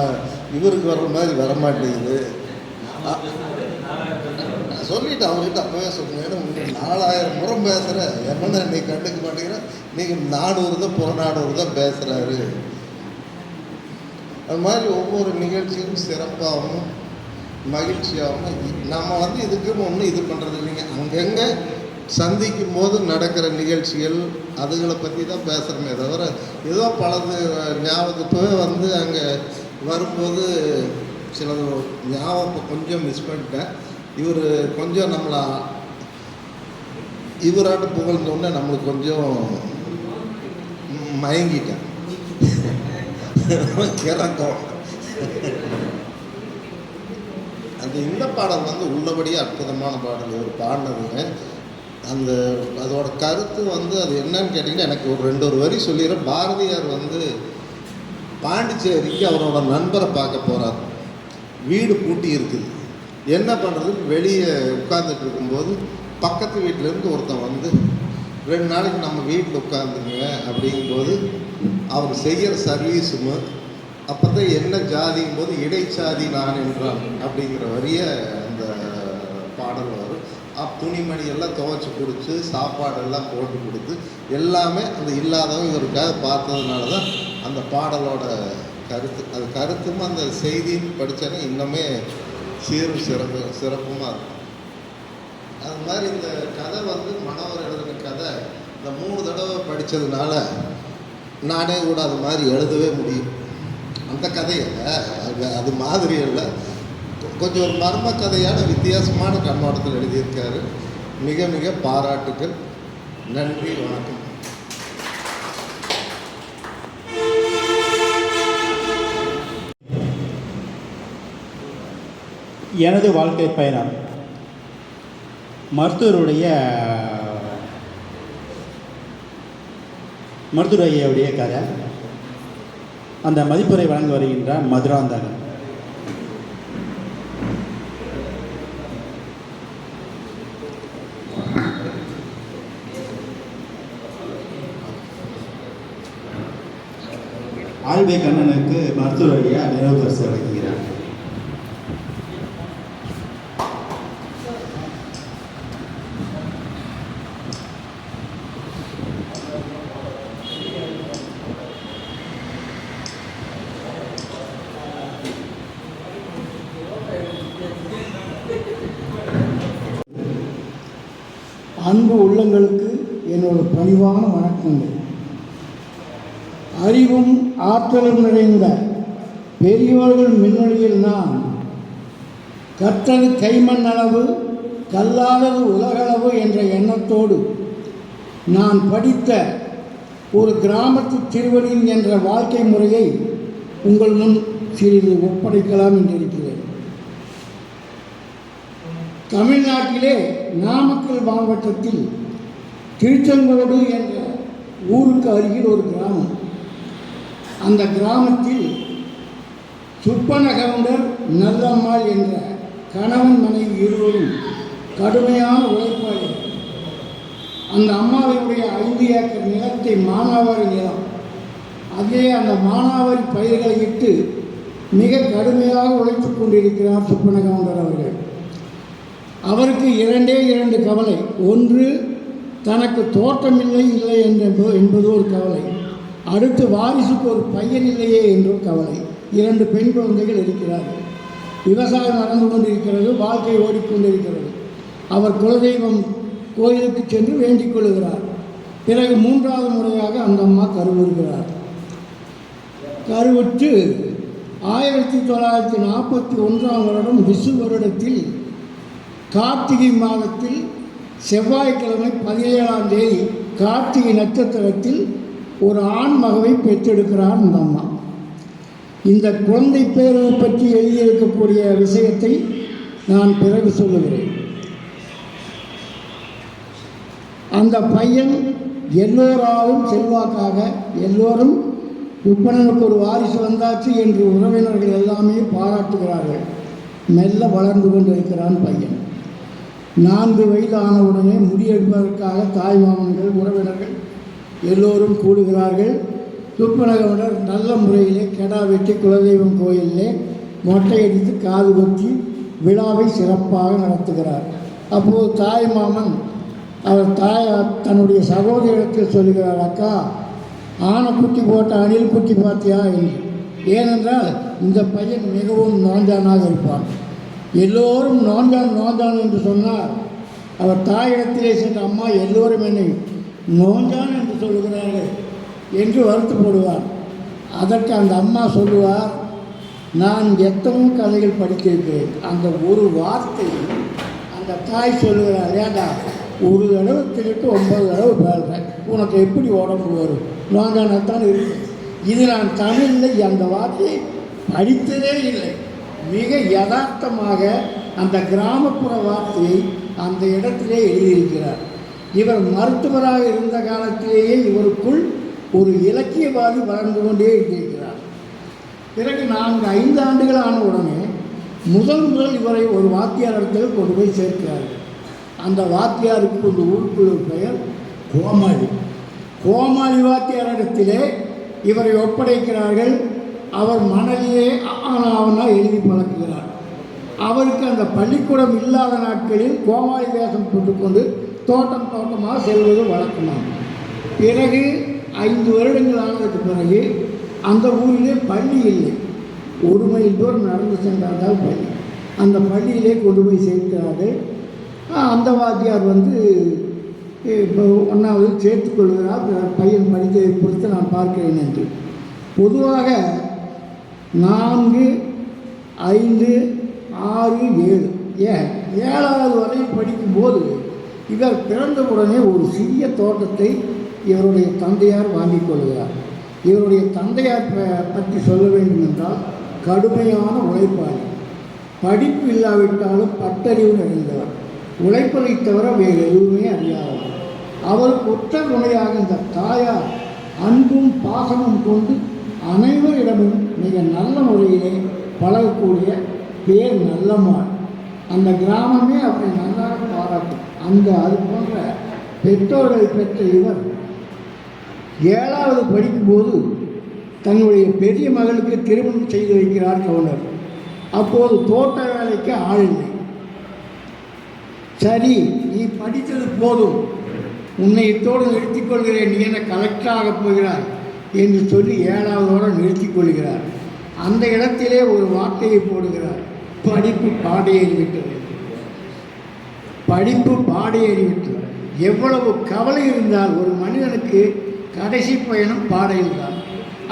இவருக்கு வர்ற மாதிரி வரமாட்டேங்குது. சொல்லிவிட்டு அவர்கிட்ட அப்போவே சொன்னேன், 4000 புறம் பேசுகிற என்னென்ன இன்னைக்கு கண்டுக்க மாட்டேங்கிற, நீங்கள் 400 தான் புறநானூறு தான் பேசுகிறாரு. அது மாதிரி ஒவ்வொரு நிகழ்ச்சியும் சிறப்பாகவும் மகிழ்ச்சியாகவும் நம்ம வந்து இதுக்குன்னு ஒன்றும் இது பண்ணுறது இல்லைங்க. அங்கங்கே சந்திக்கும் போது நடக்கிற நிகழ்ச்சிகள் அதுகளை பற்றி தான் பேசுகிறோமே தவிர ஏதோ பலது ஞாபகத்தோடு வந்து அங்கே வரும்போது சில ஞாபகம் கொஞ்சம் மிஸ் பண்ணிட்டேன். இவர் கொஞ்சம் நம்மளை இவராட்டு புகழ்ந்தோடனே நம்மளுக்கு கொஞ்சம் மயங்கிட்டேன், கிறக்கம். அந்த இந்த பாடல் வந்து உள்ளபடியே அற்புதமான பாடல் இவர் பாடினதுங்க. அந்த அதோட கருத்து வந்து அது என்னன்னு கேட்டிங்கன்னா, எனக்கு ஒரு 2 வரி சொல்லிடுறேன். பாரதியார் வந்து பாண்டிச்சேரிக்கு அவரோட நண்பரை பார்க்க போகிறார். வீடு பூட்டி இருக்குது. என்ன பண்ணுறதுன்னு வெளியே உட்கார்ந்துட்டு இருக்கும்போது பக்கத்து வீட்டிலேருந்து ஒருத்தன் வந்து 2 நாளைக்கு நம்ம வீட்டில் உட்காந்துங்க அப்படிங்கும்போது அவர் செய்கிற சர்வீஸும் அப்போ தான் என்ன ஜாதிங்கும் போது இடைச்சாதி நான் என்றான் அப்படிங்கிற வரிய அந்த பாடல் வரும். துணிமணி எல்லாம் துவைச்சி கொடுத்து சாப்பாடெல்லாம் போட்டு கொடுத்து எல்லாமே அந்த இல்லாதவங்க இவருக்காக பார்த்ததுனால தான் அந்த பாடலோட கருத்து. அது கருத்தும் அந்த செய்தியும் படித்தானே இன்னுமே சீரும் சிறப்புமாக இருக்கும். அது மாதிரி இந்த கதை வந்து மனோவர் எழுதின கதை இந்த 3 தடவை படித்ததுனால நானே கூட அது மாதிரி எழுதவே முடியும். அந்த கதையை அது மாதிரி இல்லை, கொஞ்சம் ஒரு மர்ம கதையான வித்தியாசமான கண்ணோட்டத்தில் எழுதியிருக்காரு. மிக மிக பாராட்டுக்கள். நன்றி, வணக்கம். எனது வாழ்க்கை பயணம் மருத்துவர் ஐயாவுடைய கதை. அந்த மதிப்புரை வழங்கி வருகின்ற மதுராந்தகன். ஆழ்வை கண்ணனுக்கு மருத்துவர் ஐயா நினைவு பரிசு வழங்குகிறார். அன்பு உள்ளங்களுக்கு என்னோட பணிவான வணக்கங்கள். அறிவும் ஆற்றலும் நிறைந்த பெரியோர்கள் முன்னிலையில் நான் கற்றது கைமண் அளவு கல்லாதது உலகளவு என்ற எண்ணத்தோடு நான் படித்த ஒரு கிராமத்து திருவடியின் என்ற வாழ்க்கை முறையை உங்கள் முன் சிறிது ஒப்படைக்கலாம் என்றிருக்கிறேன். தமிழ்நாட்டிலே நாமக்கல் மாவட்டத்தில் திருச்செங்கோடு என்ற ஊருக்கு அருகில் ஒரு கிராமம். அந்த கிராமத்தில் சுப்பனகவுண்டர் நல்லம்மாள் என்ற கணவன் மனைவி இருவரும் கடுமையான உழைப்பாளி. அந்த அம்மாவினுடைய 5 ஏக்கர் நிலத்தை மானாவாரி நிலம், அதிலே அந்த மானாவாரி பயிர்களை இட்டு மிக கடுமையாக உழைத்து கொண்டிருக்கிறார் சுப்பனகவுண்டர் அவர்கள். அவருக்கு 2 கவலை. ஒன்று, தனக்கு தோட்டமில்லை இல்லை என்பது ஒரு கவலை. அடுத்து, வாரிசுக்கு ஒரு பையன் இல்லையே என்ற கவலை. 2 பெண் குழந்தைகள் இருக்கிறார்கள். விவசாயம் நடந்து கொண்டிருக்கிறது, வாழ்க்கை ஓடிக்கொண்டிருக்கிறது. அவர் குலதெய்வம் கோயிலுக்கு சென்று வேண்டிக் கொள்கிறார். பிறகு 3வது முறையாக அந்த அம்மா கருவுறுகிறார். கருவுற்று 1941ஆம் வருடம் விசு வருடத்தில் கார்த்திகை மாதத்தில் செவ்வாய்க்கிழமை 17ஆம் தேதி கார்த்திகை நட்சத்திரத்தில் ஒரு ஆண் மகவை பெற்றெடுக்கிறார் இந்த அம்மா. இந்த குழந்தை பேரை பற்றி எழுதியிருக்கக்கூடிய விஷயத்தை நான் பிறகு சொல்லுகிறேன். அந்த பையன் எல்லோராலும் செல்வாக்காக, எல்லோரும் உப்பனனுக்கு ஒரு வாரிசு வந்தாச்சு என்று உறவினர்கள் எல்லாமே பாராட்டுகிறார்கள். மெல்ல வளர்ந்து கொண்டிருக்கிறான் பையன். 4 வயது ஆனவுடனே முடியெடுப்பதற்காக தாய் மாமன்கள், உறவினர்கள் எல்லோரும் கூடுகிறார்கள். சுப்பனகவுண்டர் நல்ல முறையிலே கெடா வெட்டி குலதெய்வம் கோயிலிலே மொட்டையடித்து காது குத்தி விழாவை சிறப்பாக நடத்துகிறார். அப்போது தாய் மாமன் அவர் தன்னுடைய சகோதரிடத்தில் சொல்கிறார், அக்கா, ஆனை குட்டி போட்ட அணில் குட்டி பார்த்தியா என்று. ஏனென்றால் இந்த பையன் மிகவும் நோஞ்சானாக இருப்பான். எல்லோரும் நோஞ்சான் என்று சொன்னார். அவர் தாயிடத்திலே சென்ற, அம்மா, எல்லோரும் என்னை நோஞ்சான் என்று சொல்லுகிறார்கள் என்று வருத்தப்படுவார். அதற்கு அந்த அம்மா சொல்லுவார், நான் எத்தனையோ கதைகள் படித்திருக்கிறேன். அந்த ஒரு வார்த்தை அந்த தாய் சொல்லுகிறார், ஏண்டா, ஒரு தடவை திருட்டு 9 தடவை பேசுகிறேன், உனக்கு எப்படி உடம்பு வரும்? நோஞ்சானத்தான் இருக்கு. இது நான் தமிழில் அந்த வார்த்தையை படித்ததே இல்லை. மிக யதார்த்தமாக அந்த கிராமப்புற வார்த்தையை அந்த இடத்திலே எழுதியிருக்கிறார். இவர் மருத்துவராக இருந்த காலத்திலேயே இவருக்குள் ஒரு இலக்கியவாதி வளர்ந்து கொண்டே இருந்திருக்கிறார். பிறகு 4-5 ஆண்டுகள் ஆன உடனே முதல் இவரை ஒரு வாத்தியார் இடத்தில் கொண்டு போய் சேர்க்கிறார்கள். அந்த வாத்தியாருக்கு இந்த ஊருக்குள்ள பெயர் கோமாளி வாத்தியார் இடத்திலே இவரை ஒப்படைக்கிறார்கள். அவர் மணலிலே ஆனாவனா எழுதி பழக்குகிறார். அவருக்கு அந்த பள்ளிக்கூடம் இல்லாத நாட்களில் கோமாளி வேஷம் போட்டுக்கொண்டு தோட்டமாக செல்வது வழக்கமாக. பிறகு 5 வருடங்கள் ஆனதுக்கு பிறகு அந்த ஊரிலே பள்ளி இல்லை. 1 மைல் தூரம் நடந்து சென்றால் பள்ளி. அந்த பள்ளியிலே கொண்டு போய் சேர்க்கிறார்கள். அந்த வாத்தியார் இப்போ 1வது சேர்த்துக்கொள்கிறார். பையன் படித்ததை பொறுத்து நான் பார்க்கிறேன் என்று. பொதுவாக 4, 5, 6, 7 7வது வரை படிக்கும்போது இவர் பிறந்தவுடனே ஒரு சிறிய தோட்டத்தை இவருடைய தந்தையார் வாங்கி கொள்கிறார். இவருடைய தந்தையார் பற்றி சொல்ல வேண்டும் என்றால் கடுமையான உழைப்பாளி. படிப்பு இல்லாவிட்டாலும் பட்டறிவு நிறைந்தவர். உழைப்பதை தவிர வேறு எதுவுமே அறியாதவர். அவருக்கு ஒற்ற துணையாக இந்த தாயார் அன்பும் பாசமும் கொண்டு அனைவரிடமும் மிக நல்ல முறையிலே பழகக்கூடிய பேர் நல்லம்மாள். அந்த கிராமமே அப்படி நன்றாக பாராட்டும். அது போன்ற பெற்றோர்களை பெற்ற இவர் 7வது படிக்கும்போது தன்னுடைய பெரிய மகளுக்கு திருமணம் செய்து வைக்கிறார் கவுண்டர். அப்போது தோட்ட வேலைக்கு ஆள் இல்லை. சரி, நீ படித்தது போதும், உன்னை இத்தோடு நிறுத்திக் கொள்கிறேன், நீ என்ன கலெக்டராக போகிறாய் என்று சொல்லி 7வதோடு நிறுத்திக் கொள்கிறார். அந்த இடத்திலே ஒரு வார்த்தையை போடுகிறார், படிப்பு பாடையேறிவிட்டது. படிப்பு பாடையேறிவிட்டது. எவ்வளவு கவலை இருந்தால் ஒரு மனிதனுக்கு கடைசி பயணம் பாடையில்தான்.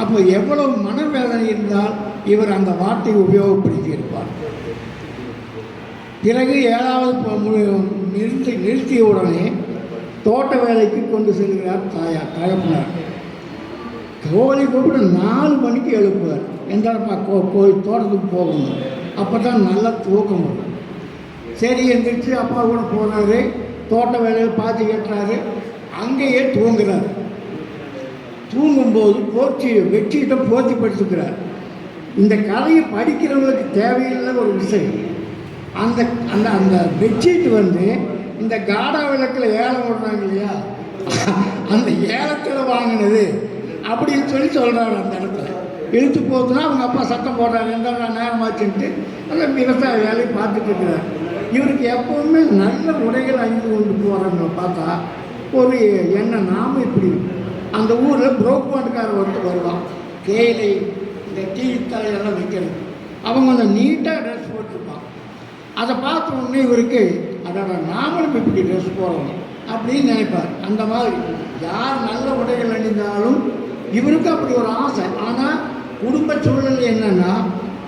அப்போ எவ்வளவு மனவேதனை இருந்தால் இவர் அந்த வார்த்தையை உபயோகப்படுத்தியிருப்பார். பிறகு 7வது நிறுத்திய உடனே தோட்ட வேலைக்கு கொண்டு செல்கிறார் தகப்பனார். கோழி கூப்பிட்டு 4 மணிக்கு எழுப்புவார். எந்தாப்பா கோயில் தோட்டத்துக்கு போகணும், அப்போ தான் நல்லா தூக்கம் வரும். சரி எந்திரிச்சு அப்பா கூட போகிறாரு. தோட்ட வேலையில் பாத்தி கட்டுறாரு. அங்கேயே தூங்குறாரு. தூங்கும்போது பெட்ஷீட்டை போத்தி படுத்துக்கிறார். இந்த கதையை படிக்கிறவங்களுக்கு தேவையில்லை ஒரு விஷயம். அந்த அந்த அந்த பெட்ஷீட் வந்து இந்த காடா விளக்கில் ஏலம் விடுறாங்க இல்லையா, அந்த ஏலத்தில் வாங்கினது அப்படின்னு சொல்கிறாரு. அந்த இடத்துல இழுத்து போச்சுன்னா அவங்க அப்பா சத்தம் போடுறாரு, எந்த நேரமாச்சுன்ட்டு அந்த விவசாய வேலையை பார்த்துட்டு இருக்கிறார். இவருக்கு எப்போவுமே நல்ல உடைகள் அணிந்து கொண்டு போகிறவங்க பார்த்தா ஒரு எண்ணம், நாம இப்படி அந்த ஊரில் புரோக்பாண்டுக்காரர் ஒருத்தர் வருவான், தேயிலை இந்த டீ தலையெல்லாம் வைக்கிறது. அவங்க கொஞ்சம் நீட்டாக ட்ரெஸ் போட்டிருப்பான். அதை பார்த்த உடனே இவருக்கு அதோட நாமளும் இப்படி ட்ரெஸ் போடணும் அப்படின்னு நினைப்பார். அந்த மாதிரி யார் நல்ல உடைகள் அணிந்தாலும் இவருக்கு அப்படி ஒரு ஆசை. ஆனால் குடும்ப சூழல் என்னென்னா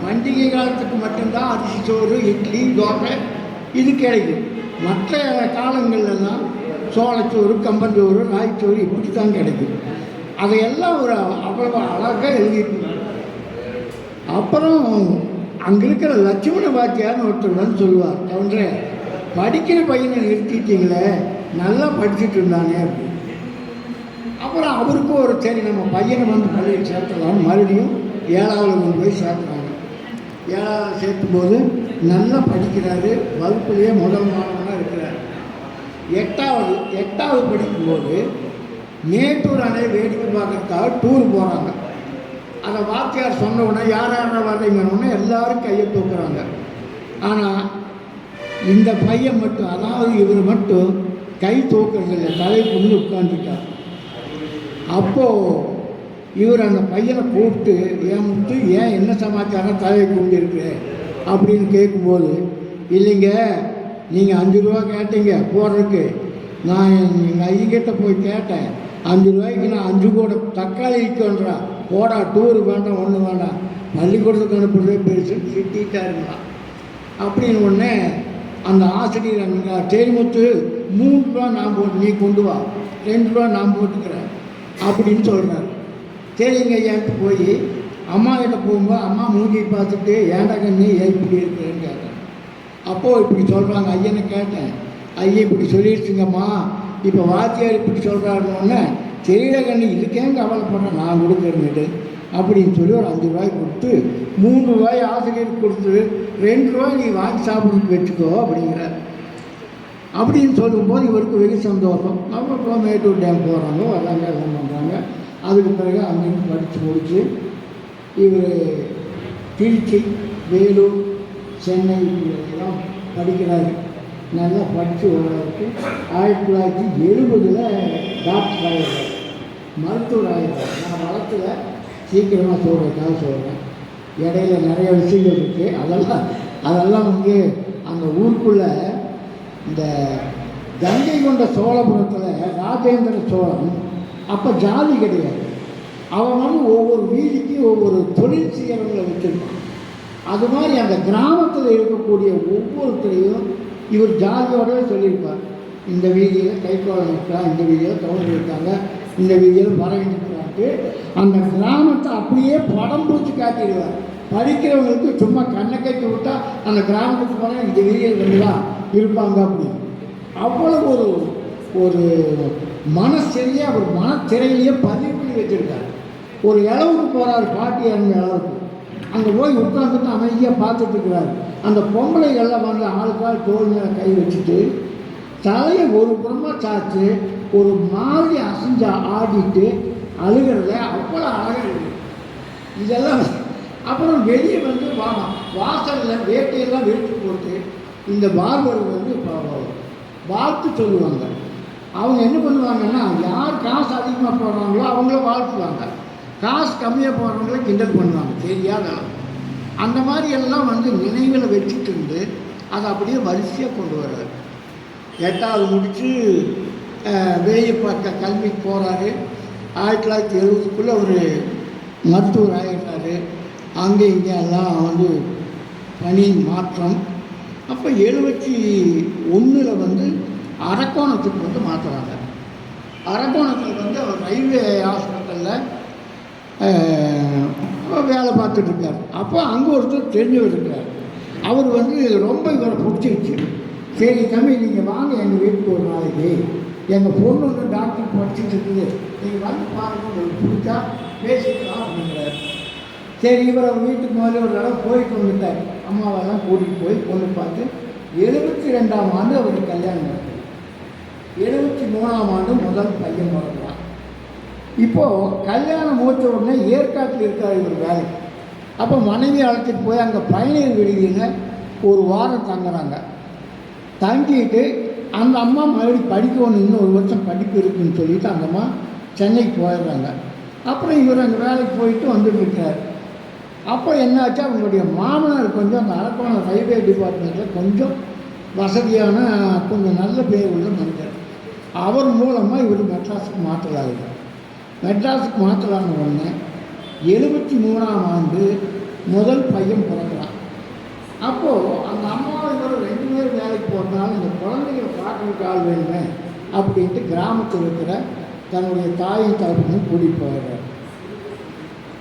பண்டிகை காலத்துக்கு மட்டும்தான் அரிசி சோறு, இட்லி, தோசை இது கிடைக்கும். மற்ற காலங்கள்லாம் சோளச்சோறு, கம்பஞ்சோறு, ராய்ச்சோறு இப்படி தான் கிடைக்கும். அதையெல்லாம் ஒரு அவ்வளோ அழகாக எழுதிட்டு அப்புறம் அங்கே இருக்கிற லட்சுமண பாத்தியார்னு ஒருத்தர் வந்து சொல்லுவார், கவுண்டரே படிக்கிற பையனை நிறுத்திட்டீங்களே, நல்லா படிச்சுட்டு இருந்தானே அப்படின்னு. அப்புறம் அவருக்கு ஒரு சரி நம்ம பையனை வந்து பள்ளியில் சேர்த்தலாம்னு மறுபடியும் 7வது கொண்டு போய் சேர்த்துறாங்க. 7வது சேர்த்தும் போது நல்லா படிக்கிறாரு, வகுப்புலேயே முதல் மாணவனாக இருக்கிறார். 8வது படிக்கும்போது மேட்டூர் அணை வேடிக்கை பார்க்கறதுக்காக டூர் போகிறாங்க. அந்த வாத்தியார் சொன்ன உடனே யார் வர்றீங்கன்னு எல்லாரும் கையை தூக்குறாங்க. ஆனால் இந்த பையன் மட்டும், அதாவது இவர் மட்டும் கை தூக்குறதில்லை, தலை கொண்டு உட்காந்துட்டார். அப்போது இவர் அந்த பையனை கூப்பிட்டு ஏன் ஏன் என்ன சமாச்சாரம் தலையை கொண்டு இருக்கு அப்படின்னு கேட்கும்போது, இல்லைங்க நீங்கள் 5 ரூபா கேட்டீங்க போடுறதுக்கு, நான் எங்கள் ஐயங்கிட்ட போய் கேட்டேன், 5 ரூபாய்க்கு நான் 5 கூட தக்காளி விற்கன்றா, போடா டூரு வேண்டாம் ஒன்று வேண்டாம், பள்ளிக்கூடத்துக்கு அனுப்புறதே பெருசுன்னு திட்டாருங்களா. அப்படின்னு உடனே அந்த ஆசிரியர் அங்கே தேரிமுத்து 3 ரூபா நான் போட்டு நீ கொண்டு வா, 2 ரூபா நான் போட்டுக்கிறேன் அப்படின்னு சொல்கிறார். சரிங்க ஐயான்ட்டு போய் அம்மா கிட்ட போகும்போது அம்மா மூஞ்சி பார்த்துட்டு ஏன்டா கண்ணு ஏன் இப்படி இருக்குன்னு கேட்டேன். அப்போது இப்படி சொல்கிறாங்க, ஐயனை கேட்டேன், ஐயா இப்படி சொல்லிடுச்சுங்கம்மா, இப்போ வாத்தியார் இப்படி சொல்கிறாருன்னொன்னே தெரியல கண்ணு இதுக்கேங்க கவலைப்படுறேன், நான் கொடுக்குறேன்னுட்டு அப்படின்னு சொல்லி ஒரு 5 ரூபாய் கொடுத்து 3 ரூபாய் ஆசிரியருக்கு கொடுத்து 2 ரூபாய் நீ வாங்கி சாப்பிட்றதுக்கு வச்சுக்கோ அப்படிங்கிறார். அப்படின்னு சொல்லும்போது இவருக்கு வெகு சந்தோஷம். நம்ம இப்போ மேட்டூர் டேம் போகிறாங்க, வராங்க, எல்லாம் பண்ணுறாங்க. அதுக்கு பிறகு அங்கேருந்து படித்து முடித்து இவர் திருச்சி, வேலூர், சென்னை எல்லாம் படிக்கிறாரு. நல்லா படித்து வர்றதுக்கு 1970 டாக்டர் ஆகிடுறார், மருத்துவர் ஆகிடுறார். நான் வளர்த்துல சீக்கிரமாக சொல்கிறதுக்காக சொல்கிறேன். இடையில நிறைய விஷயங்கள் இருக்குது. அதெல்லாம் வந்து அந்த ஊருக்குள்ளே இந்த கங்கை கொண்ட சோழபுரத்தில் ராஜேந்திர சோழன் அப்போ ஜாதி கிடையாது. அவன் வந்து ஒவ்வொரு வீதிக்கு ஒவ்வொரு தொழில் செய்கிறவங்களை வச்சுருப்பான். அது மாதிரி அந்த கிராமத்தில் இருக்கக்கூடிய ஒவ்வொருத்தரையும் இவர் ஜாதியோடவே சொல்லியிருப்பார். இந்த வீதியில் கைக்கோளம் இருக்கா, இந்த வீதியில் கவுண்டர் இருக்காங்க, இந்த வீதியில் மரம் இருக்கிறான்ட்டு அந்த கிராமத்தை அப்படியே படம் பூச்சி காட்டிடுவார். படிக்கிறவங்களுக்கு சும்மா கண்ணை கட்டி விட்டால் அந்த கிராமத்துக்கு போனால் இந்த வீதியில் ரெண்டுதான் இருப்பாங்க அப்படின்னு. அவ்வளோ ஒரு மனசிறையே அவர் மனத்திரையிலேயே பதிவு பண்ணி வச்சுருக்கார். ஒரு இளவுக்கு போகிறார், பாட்டி இறந்த இளவுக்கு. அங்கே போய் உட்காந்துட்டு அமைதியாக பார்த்துட்ருக்கிறார். அந்த பொம்பளைகள்லாம் வந்து ஆளுக்கால் தோல் மேலே கை வச்சுட்டு தலையை ஒரு புறமாக சாய்ச்சி ஒரு மாதிரி அசைஞ்சு ஆடிட்டு அழுகிறத அவ்வளோ அழகாக இருக்குது. இதெல்லாம் அப்புறம் வெளியே வந்து வாசலில் வேட்டையெல்லாம் வெடித்து போட்டு இந்த பார்பர் வந்து வாழ்த்து சொல்லுவாங்க. அவங்க என்ன பண்ணுவாங்கன்னா, யார் காசு அதிகமாக போடுறாங்களோ அவங்கள வாழ்த்துவாங்க, காசு கம்மியாக போடுறவங்கள கிண்டல் பண்ணுவாங்க, தெரியாத அந்த மாதிரி எல்லாம் வந்து நினைவில் வச்சுட்டு இருந்து அதை அப்படியே வரிசையாக கொண்டு வர்றாரு. 8வது முடித்து வெளியே பார்க்க கல்விக்கு போகிறாரு. 1970க்குள்ளே ஒரு மருத்துவர் ஆகிட்டார். அங்கே இங்கே எல்லாம் வந்து பணி மாற்றம். அப்போ 71 வந்து அரக்கோணத்துக்கு வந்து மாற்றுறாங்க. அரக்கோணத்தில் வந்து அவர் ரயில்வே ஹாஸ்பிட்டலில் வேலை பார்த்துட்ருக்கார். அப்போ அங்கே ஒருத்தர் தெரிஞ்சவர் இருக்கார். அவர் வந்து ரொம்ப இவரை பிடிச்சிருச்சு. சரி தம்பி நீங்கள் வாங்க எங்கள் வீட்டுக்கு ஒரு நாளைக்கு எங்கள் பொண்ணு வந்து டாக்டர் படிச்சுட்டு இருக்குது, நீங்கள் வந்து பாருங்க, உங்களுக்கு பிடிச்சா பேசிக்கலாம் அப்படிங்கிறார். சரி, இவர் அவர் வீட்டுக்கு முதல்ல ஒரு தடவை போயிட்டு வந்துட்டார். அம்மாவெல்லாம் கூட்டிகிட்டு போய் பொண்ணு பார்த்து 72ஆம் ஆண்டு அவருக்கு கல்யாணம் நடக்குது. 73ஆம் ஆண்டு முதல் பையன் பிறக்கிறான். இப்போது கல்யாணம் முடிச்ச உடனே ஏற்காட்டில் இருக்கார் இவர் வேலைக்கு. அப்போ மனைவி அழைச்சிட்டு போய் அங்கே பயணியர் விடுதியில் ஒரு வாரம் தங்குறாங்க. தங்கிட்டு அந்த அம்மா மறுபடியும் படிக்கணும், இன்னும் ஒரு வருஷம் படிப்பு இருக்குதுன்னு சொல்லிவிட்டு அந்த அம்மா சென்னைக்கு போயிடுறாங்க. அப்புறம் இவர் அங்கே வேலைக்கு போயிட்டு வந்துட்டு இருக்கார். அப்போ என்னாச்சு, அவங்களுடைய மாமனார் கொஞ்சம் அந்த அரக்கோணம் ரயில்வே டிபார்ட்மெண்ட்டில் கொஞ்சம் வசதியான கொஞ்சம் நல்ல பேர் உள்ள மனிதர். அவர் மூலமாக இவர் மெட்ராஸுக்கு மாற்றலாகுது. மெட்ராஸுக்கு மாற்றலான உடனே 73ஆம் ஆண்டு முதல் பையன் பிறக்கிறான். அப்போது அந்த அம்மாவை இவர் 2 பேர் வேலைக்கு போட்டாலும் இந்த குழந்தைகளை பார்க்கறதுக்கு ஆள் வேணுமே அப்படின்ட்டு கிராமத்தில் இருக்கிற தன்னுடைய தாயின் தகப்பனும் கூட்டிகிட்டு போயிடுறாரு.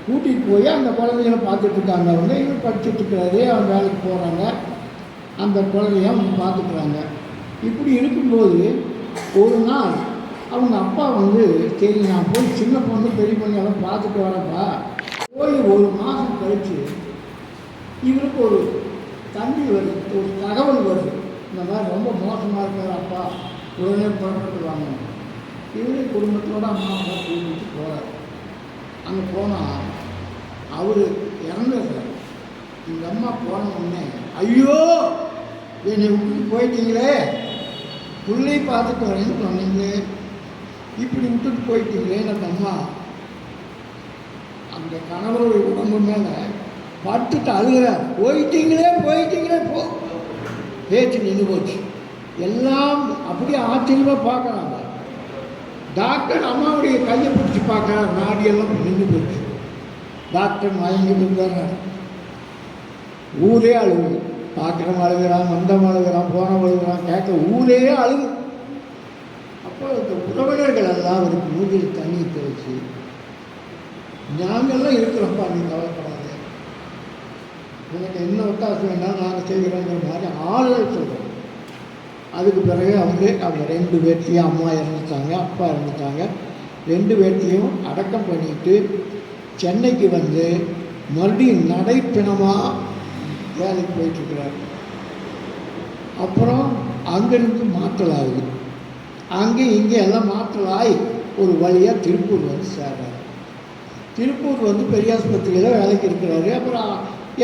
கூட்டிகிட்டு போய் அந்த குழந்தைகளை பார்த்துட்டு இருக்காங்க. அவங்க இவர் படிச்சுட்டு இருக்கிறாரு, அவங்க வேலைக்கு போகிறாங்க, அந்த குழந்தைய அவங்க பார்த்துக்குறாங்க. இப்படி இருக்கும்போது ஒரு நாள் அவங்க அப்பா வந்து, சரி நான் போய் சின்ன பொண்ணு பெரிய பொண்ணெல்லாம் பார்த்துட்டு வரப்பா, போய் ஒரு மாதம் கழித்து இவருக்கு ஒரு தம்பி வருது, ஒரு தகவல் வருது, இந்த மாதிரி ரொம்ப மோசமாக இருக்கிற அப்பா, உடனே புறப்பட்டு வாங்க. இவரு குடும்பத்தோடு அம்மா அப்பா கூட்டிகிட்டு போகிறார். அங்கே போனால் அவர் இறந்துடுறார். இந்த அம்மா போன உடனே, ஐயோ என்னை விட்டுட்டு போயிட்டீங்களே, பிள்ளை பார்த்துட்டு வரேன்னு சொன்னீங்களே, இப்படி விட்டுட்டு போயிட்டீங்களே. அந்த அம்மா அந்த கணவருடைய உடம்பு மேலே பட்டுட்டு அழுகிறார். போயிட்டீங்களே போ. பேச்சு நின்று போச்சு. எல்லாம் அப்படியே ஆச்சரியமாக பார்க்குறாங்க. டாக்டர் அம்மாவுடைய கையை பிடிச்சி பார்க்குறார், நாடியெல்லாம் நின்று போச்சு. டாக்டர் மயங்கிட்டு இருந்தார். ஊரே அழுகு, பார்க்குறவன் அழுகிறான், வந்தவன் அழுகிறான், போனவன் அழுகிறான், கேட்க ஊரே அழுகு. அப்போ இந்த உறவினர்கள் எல்லாம் அவருக்கு மூஞ்சில் தண்ணி தெளிச்சு, நாங்கள்லாம் இருக்கிறோம்ப்பா, நீங்கள் கவலைப்படாது, எனக்கு என்ன ஒத்தாசம் வேணாலும் நாங்கள் செய்கிறோங்கிற மாதிரி ஆளுகள் சொல்கிறோம். அதுக்கு பிறகு அவங்க 2 பேர்த்தையும், அம்மா இறந்துட்டாங்க, அப்பா இறந்துட்டாங்க, 2 பேர்த்தையும் அடக்கம் பண்ணிட்டு சென்னைக்கு வந்து மறுபடியும் நடைப்பிணமாக வேலைக்கு போயிட்டுருக்கிறார். அப்புறம் அங்கேருந்து மாற்றலாகுது. அங்கே இங்கே எல்லாம் மாற்றலாகி ஒரு வழியாக திருப்பூர் வந்து சேர்றாரு. திருப்பூர் வந்து பெரியாஸ்பத்திரியில் வேலைக்கு இருக்கிறாரு. அப்புறம்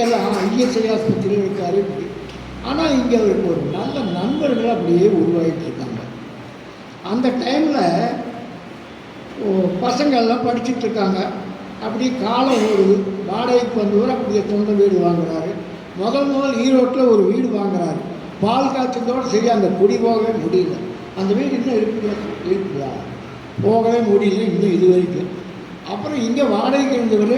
எல்லாம் இஎஸ்ஐ ஆஸ்பத்திரியில் இருக்காரு. இப்படி ஆனால் இங்கே அவருக்கு ஒரு நல்ல நண்பர்கள் அப்படியே உருவாகிட்டு இருக்காங்க. அந்த டைமில் பசங்கள்லாம் படிச்சுட்டு இருக்காங்க. அப்படி காலம் ஒரு வாடகைக்கு வந்தவர் அப்படியே சொந்த வீடு வாங்குறாரு. முதல் ஈரோட்டில் ஒரு வீடு வாங்குறாரு. பால் காய்ச்சதோடு சரி, அந்த குடி போகவே முடியல. அந்த வீடு இன்னும் இருக்குதா போகவே முடியல இன்னும் இது வரைக்கும். அப்புறம் இங்கே வாடகைக்கு இருந்தவர்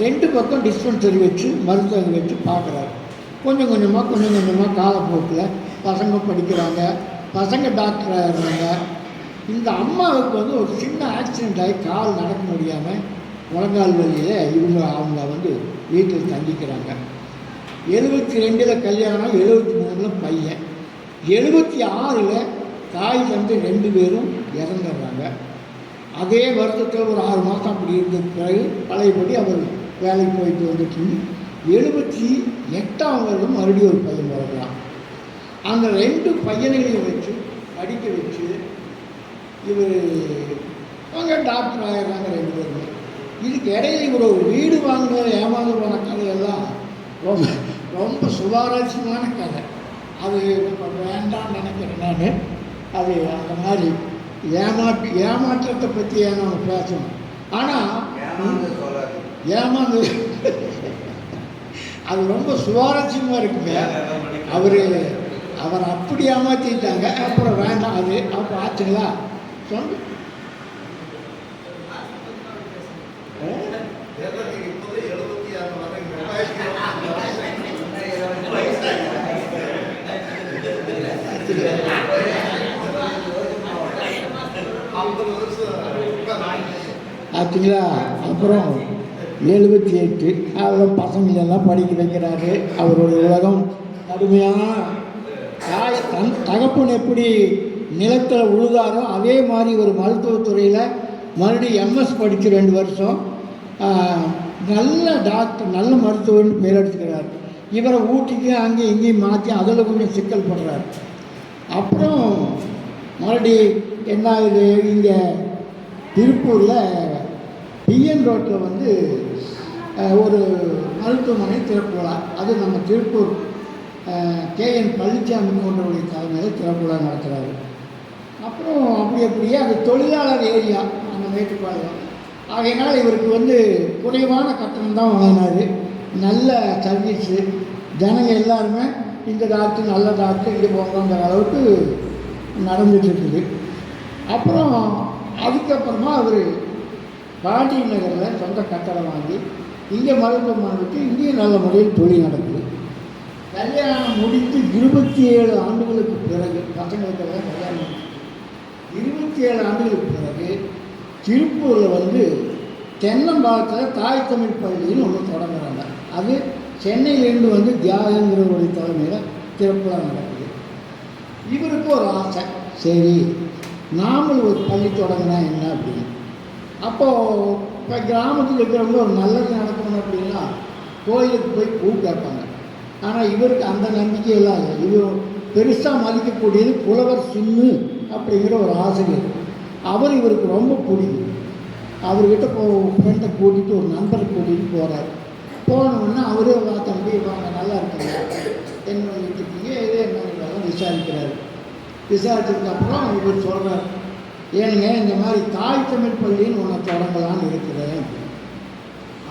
2 பக்கம் டிஸ்பென்சரி வச்சு மருத்துவம் வச்சு பார்க்குறாரு. கொஞ்சம் கொஞ்சமாக காலப்போக்கில் பசங்க படிக்கிறாங்க, பசங்க டாக்டர் ஆகிடுறாங்க. இந்த அம்மாவுக்கு வந்து ஒரு சின்ன ஆக்சிடெண்ட் ஆகி கால் நடக்க முடியாமல் முழங்கால் வழியில் அவங்க வந்து வீட்டில் தங்கிக்கிறாங்க. 72 கல்யாணம், 73 பையன், 76 தாய் தந்தை 2 பேரும் இறந்துடுறாங்க. அதே வருஷத்தில் ஒரு 6 மாதம் அப்படி இருந்த பிறகு பழையபடி அவர் வேலைக்கு போயிட்டு வந்துட்டு 78ஆம் வருடம் மறுபடியும் ஒரு பையன் பிறக்கிறான். அந்த 2 பையனையும் வச்சு படிக்க வச்சு இவர் அவங்க டாக்டர் ஆகிடுறாங்க 2 பேருமே. இதுக்கு இடையில இவர் ஒரு வீடு வாங்குற ஏமாந்து போன கதையெல்லாம் ரொம்ப சுவாரஸ்யமான கதை. அது வேண்டாம்னு நினைக்கிறேன் நான். அது அந்த மாதிரி ஏமாற்றத்தை பற்றி நம்ம பேசணும். ஆனால் ஏமாந்து அது ரொம்ப சுவாரஸ்யமாக இருக்குங்க. அவர் அப்படி ஏமாற்றிட்டாங்க. அப்புறம் வேண்டாம் அது அப்போ ஆச்சுங்களா சொல்லு. ஆச்சுங்களா. அப்புறம் 78 அதில் பசங்களெல்லாம் படிக்க வைக்கிறாரு. அவருடைய உலகம் கடுமையான தகப்பன் எப்படி நிலத்தில் உழுதாரோ அதே மாதிரி ஒரு மருத்துவத்துறையில் மறுபடியும் எம்எஸ் படித்து 2 வருஷம் நல்ல டாக்டர், நல்ல மருத்துவர்னு பேர் எடுத்துக்கிறார். இவரை ஊட்டிக்கு அங்கேயும் இங்கேயும் மாற்றி அதில் கொஞ்சம் சிக்கல் படுறார். அப்புறம் மறுபடி என்ன ஆகுது, இங்கே திருப்பூரில் பிஎன் ரோட்டில் வந்து ஒரு மருத்துவமனை திறப்புலா, அது நம்ம திருப்பூர் கேஎன் பழனிசாமி போன்றவருடைய தலைமையில் திறப்புலா நடத்துகிறாரு. அப்புறம் அப்படியே அது தொழிலாளர் ஏரியா அந்த மேட்டுப்பாளையம். ஆகையினால் இவருக்கு வந்து குறைவான கட்டணம் தான் வாங்கினார். நல்ல சர்வீஸு, ஜனங்க எல்லாருமே இந்த டாக்டர் நல்ல டாக்டர் இங்கே போங்கிற அளவுக்கு நடந்துட்டுருக்குது. அப்புறம் அதுக்கப்புறமா அவர் பாண்டி நகரில் சொந்த கட்டடம் வாங்கி இங்கே மருத்துவமனைக்கு இங்கேயும் நல்ல முறையில் தொழில் நடக்குது. கல்யாணம் முடித்து 27 ஆண்டுகளுக்கு பிறகு, பசங்களுக்கெல்லாம் கல்யாணம் 27 ஆண்டுகளுக்கு பிறகு திருப்பூரில் வந்து தென்னம்பாலத்தில் தாய் தமிழ் பள்ளின்னு ஒன்று தொடங்குறாங்க. அது சென்னையிலேருந்து வந்து தியாகங்கிறவருடைய தலைமையில் திறப்புலாம் நடக்குது. இவருக்கு ஒரு ஆசை, சரி நாமளும் ஒரு பள்ளி தொடங்கினா என்ன அப்படின்னு. அப்போது இப்போ கிராமத்தில் இருக்கிறவங்க ஒரு நல்லது நடக்கணும் அப்படின்னா கோயிலுக்கு போய் பூ கேட்பாங்க. ஆனால் இவருக்கு அந்த நம்பிக்கையெல்லாம் இல்லை. இவர் பெருசாக மதிக்கக்கூடியது புலவர் சின்னு அப்படிங்கிற ஒரு ஆசிரியர். அவர் இவருக்கு ரொம்ப பிடிக்கும். அவர்கிட்ட ஃப்ரெண்டை கூட்டிகிட்டு ஒரு நண்பரை கூட்டிகிட்டு போகிறார். போனோன்னா அவரே தம்பி வாங்க நல்லா இருக்குங்க, என்ன பண்ணிட்டுருக்கீங்க, எது என்னங்கிறதெல்லாம் விசாரிக்கிறார். விசாரிச்சதுக்கப்புறம் இவர் சொல்கிறார், ஏனுங்க இந்த மாதிரி தாய் தமிழ் பள்ளின்னு ஒன்று தொடங்கலான்னு இருக்கிறேன்.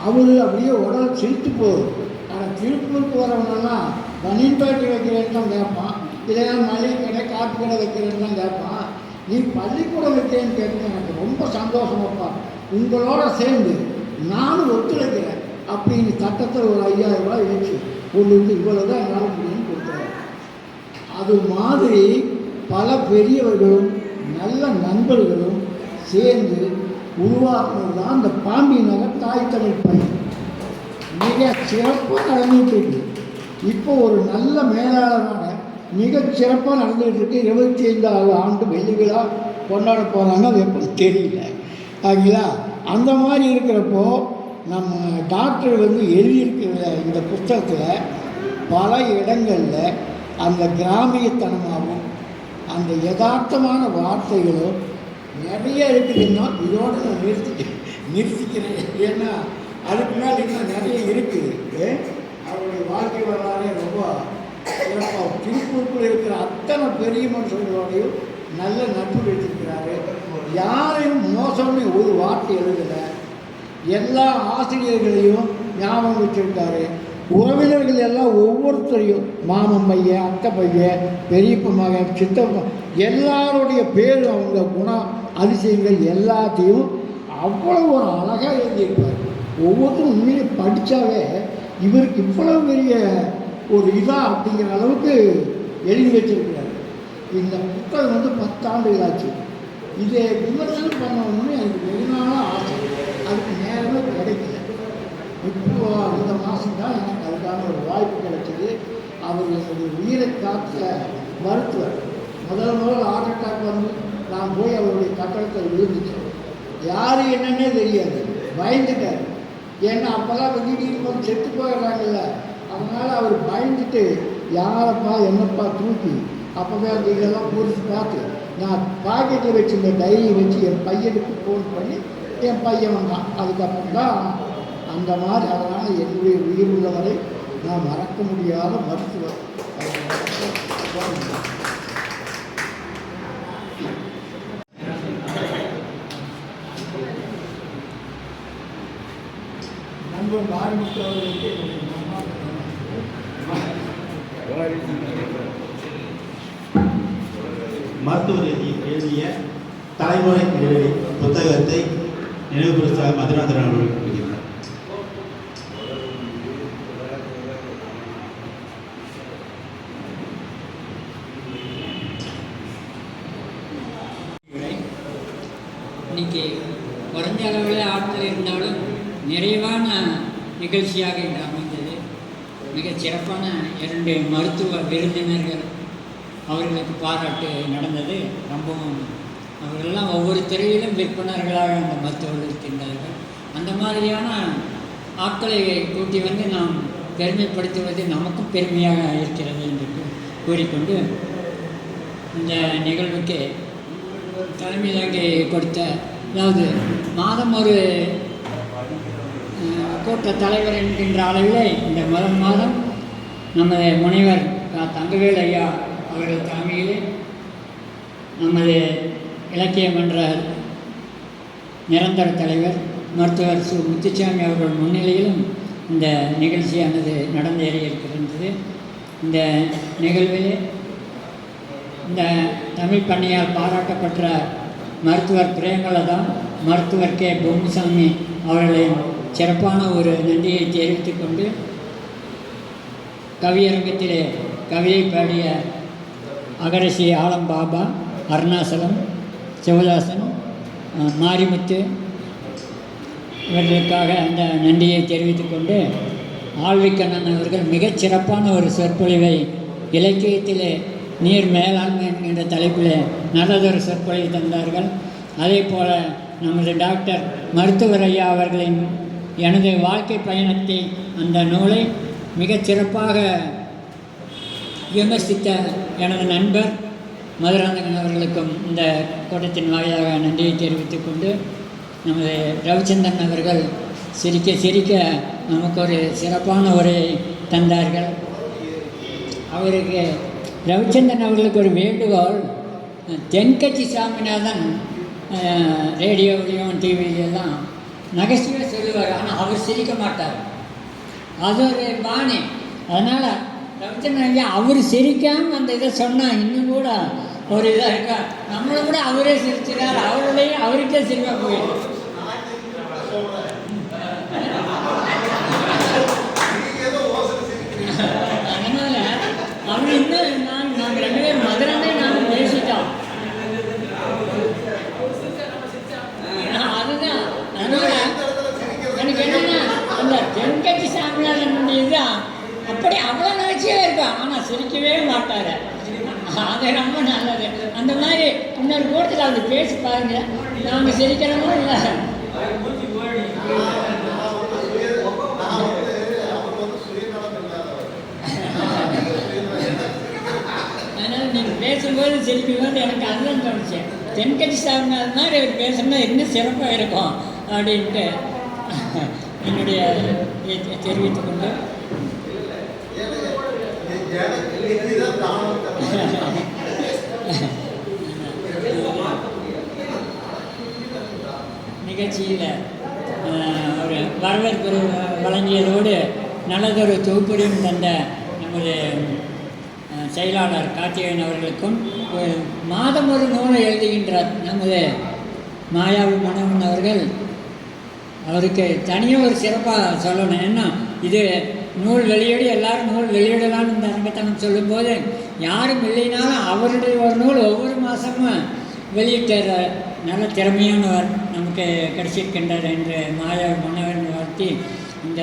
அவர் அப்படியே உடல் சிரித்து போகுது. ஆனால் திருப்பூருக்கு வரவனெல்லாம் பனியன் பேட்டை வைக்கிறேன்னு தான் கேட்பான், இல்லைன்னா மளிகை கடை காப்பி கடை வைக்கிறேன்னு தான் கேட்பான். நீ பள்ளிக்கூடம் வைக்கிறேன்னு கேட்க எனக்கு ரொம்ப சந்தோஷமாப்பா, உங்களோட சேர்ந்து நானும் ஒத்துழைக்கிறேன் அப்படின்னு சட்டத்தில் ஒரு 5000 ரூபாய் வச்சு கொண்டு வந்து இவ்வளோ தான் என்னால் முடியும்னு கொடுக்குறாரு. அது மாதிரி பல பெரியவர்களும் நல்ல நண்பர்களும் சேர்ந்து உருவாக்குறது தான் இந்த பாண்டி நகர் தாய் தமிழ் பள்ளி. மிக சிறப்பாக நடந்துகிட்டு இருக்கு. இப்போ ஒரு நல்ல மேலாளரான மிக சிறப்பாக நடந்துகிட்டு இருக்கு. 25வது ஆண்டு வெள்ளி விழா கொண்டாட போகிறாங்க. அது எப்போ தெரியல ஆகிங்களா. அந்த மாதிரி இருக்கிறப்போ நம்ம டாக்டர் வந்து எழுதியிருக்கிற இந்த புத்தகத்தில் பல இடங்களில் அந்த கிராமியத்தனமாகவும் அந்த யதார்த்தமான வார்த்தைகளும் நிறைய இருக்குதுன்னா இதோட நான் நிறுத்திக்கிறேன். ஏன்னா அதுக்கு மேலே இன்னும் நிறைய இருக்குது. அவருடைய வாழ்க்கை வரலாறே ரொம்ப சிறப்பாக திருப்பூருக்குள் இருக்கிற அத்தனை பெரிய மனுஷங்களோடையும் நல்ல நட்பு வச்சிருக்கிறாரு. யாரையும் மோசம்னு ஒரு வார்த்தை எழுதலை. எல்லா ஆசிரியர்களையும் ஞாபகம் வச்சுருக்காரு. உறவினர்கள் எல்லாம் ஒவ்வொருத்தரையும் மாமன் பையன், அத்தை பையன், பெரியப்ப மகன், சித்தப்பா எல்லாருடைய பேர், அவங்க குணம் அதிசயங்கள் எல்லாத்தையும் அவ்வளோ ஒரு அழகாக எழுதியிருப்பார். ஒவ்வொருத்தரும் உண்மையிலே படித்தாவே இவருக்கு இவ்வளவு பெரிய ஒரு இதாக அப்படிங்கிற அளவுக்கு எழுதி வச்சிருக்கிறார். இந்த புத்தகம் வந்து 10 ஆண்டுகள் ஆச்சு. இதை விமர்சனம் பண்ணணும்னு எனக்கு வெகு நாளாக ஆசை, அதுக்கு நேரமே கிடைக்கல. இப்போ இந்த மாதம்தான் எனக்கு அதுக்கான ஒரு வாய்ப்பு கிடைச்சிது. அவர் என்னுடைய உயிரை காத்த மருத்துவர். முதல் ஹார்ட் அட்டாக் வந்து நான் போய் அவருடைய கட்டடத்தில் விழுந்துட்டேன். யார் என்னன்னே தெரியாது, பயந்துட்டார். ஏன்னா அப்போல்லாம் திடீர்னு வந்து செத்து போயிடுறாங்கல்ல, அதனால் அவர் பயந்துட்டு யாரப்பா என்னப்பா தூக்கி அப்போவே அந்த இதெல்லாம் பொறுத்து பார்த்து நான் பாக்கெட்டில் வச்சுருந்த டைரி வச்சு என் பையனுக்கு ஃபோன் பண்ணி என் பையன் வந்தான். அதுக்கப்புறம் தான் அந்த மாதிரி. அதனால் என்னுடைய உயிர் உள்ளவரை நான் மறக்க முடியாத மருத்துவர். நண்பர் மாரிமுத்து அவர்களுக்கு மருத்துவர் எழுதிய தலைமுறை இடைவெளி புத்தகத்தை நினைவுபடுத்த மதுராந்தரன் அவர்களுக்கு கொடுக்கிறார். இன்னைக்கு குறைஞ்ச அளவில் ஆட்கள் இருந்தாலும் நிறைவான நிகழ்ச்சியாக இது அமைந்தது. மிக சிறப்பான 2 மருத்துவ விருந்தினர்கள் அவர்களுக்கு பாராட்டு நடந்தது. ரொம்பவும் அவர்களெல்லாம் ஒவ்வொரு துறையிலும் விற்பனர்களாக அந்த மருத்துவர்கள் இருக்கின்றார்கள். அந்த மாதிரியான ஆட்களை கூட்டி வந்து நாம் பெருமைப்படுத்துவது நமக்கும் பெருமையாக இருக்கிறது என்று கூறிக்கொண்டு இந்த நிகழ்வுக்கு தலைமை தாங்கி கொடுத்த, அதாவது மாதம் ஒரு கூட்ட தலைவர் என்கின்ற அளவில் இந்த முதல் மாதம் நமது முனைவர் தங்கவேல் ஐயா அவர்கள் தலைமையிலே நமது இலக்கிய மன்ற நிரந்தர தலைவர் மருத்துவர் சு முத்துசாமி அவர்கள் முன்னிலையிலும் இந்த நிகழ்ச்சியானது நடந்தேறி இருக்கின்றது. இந்த நிகழ்விலே இந்த தமிழ் பண்ணையால் பாராட்டப்பட்ட மருத்துவர் பிரேமலதா, மருத்துவர் கே பொம்முசாமி அவர்களின் சிறப்பான ஒரு நன்றியை தெரிவித்துக் கொண்டு கவியரங்கத்திலே கவிதை பாடிய அகரசி ஆலம் பாபா, அருணாசலம், சிவதாசன், மாரிமுத்து இவர்களுக்காக அந்த நன்றியை தெரிவித்துக் கொண்டு ஆழ்விக்கண்ணன் அவர்கள் மிகச்சிறப்பான ஒரு சொற்பொழிவை இலக்கியத்திலே நீர் மேலாண்மை என்கின்ற தலைப்பில் நல்லதொரு சொற்பொழிவு தந்தார்கள். அதே போல் நமது டாக்டர் மருத்துவர் ஐயா அவர்களின் எனது வாழ்க்கை பயணத்தை அந்த நூலை மிகச்சிறப்பாக விமர்சித்த எனது நண்பர் மதுராந்தகன் அவர்களுக்கும் இந்த கூட்டத்தின் வாயிலாக நன்றியை தெரிவித்துக் கொண்டு நமது ரவிச்சந்திரன் அவர்கள் சிரிக்க சிரிக்க நமக்கு ஒரு சிறப்பான உரையை தந்தார்கள். அவருக்கு ரவிச்சந்திரன் அவர்களுக்கு ஒரு வேண்டுகோள், தென்கட்சி சாமிநாதன் ரேடியோவிலையும் டிவியிலெல்லாம் நகைச்சுவை சொல்லுவார், ஆனால் அவர் சிரிக்க மாட்டார். அது ஒரு பாணி. அதனால் ரவிச்சந்திரன் ஐயா அவர் சிரிக்காமல் அந்த இதை சொன்னால் இன்னும் கூட ஒரு இதாக இருக்கா, நம்மளை கூட அவரே சிரிச்சுறார், அவருக்கே சிரிப்பாக போயிடும். அதனால் அவர் இன்னும் நாங்கள் ரெண்டு பேரும் மதுரை நாங்கள் பேசிட்டோம். அதுதான். அதனால் எனக்கு என்னென்னா அந்த தென்கட்சி சாமிநாதன் இதுதான் அப்படி அவ்வளோ நிகழ்ச்சியாக இருக்கும், ஆனால் சிரிக்கவே மாட்டார். அது ரொம்ப நல்லது. அந்த மாதிரி இன்னொரு கூட்டத்தில் அப்படி பேசி பாருங்க, நாங்கள் சிரிக்கிறோமோ இல்லை. அதனால் நீங்கள் பேசும்போது சிரிக்கும்போது எனக்கு அதுதான் தோணுச்சு, தென்கட்சி சாமிநாதன் மாதிரி அவர் பேசுனா இன்னும் சிறப்பாக இருக்கும் அப்படின்ட்டு என்னுடைய தெரிவித்துக் கொண்டு நிகழ்ச்சியில் ஒரு வரவேற்பு வழங்கியதோடு நல்லதொரு தொகுப்படியும் தந்த நமது செயலாளர் கார்த்திகேயன் அவர்களுக்கும், மாதம் ஒரு நூலை எழுதுகின்றார் நமது மாயாவி மனோகன் அவர்கள். அவருக்கு தனியாக ஒரு சிறப்பாக சொல்லணும். ஏன்னா இது நூல் வெளியீடு, எல்லாரும் நூல் வெளியிடலான்னு இந்த அரங்கத்தனம் சொல்லும்போது யாரும் இல்லைனாலும் அவருடைய ஒரு நூல் ஒவ்வொரு மாதமும் வெளியிட்டார். நல்ல திறமையானவர் நமக்கு கிடைச்சிருக்கின்றார் என்று மாயா மன்னவன் வாழ்த்தி இந்த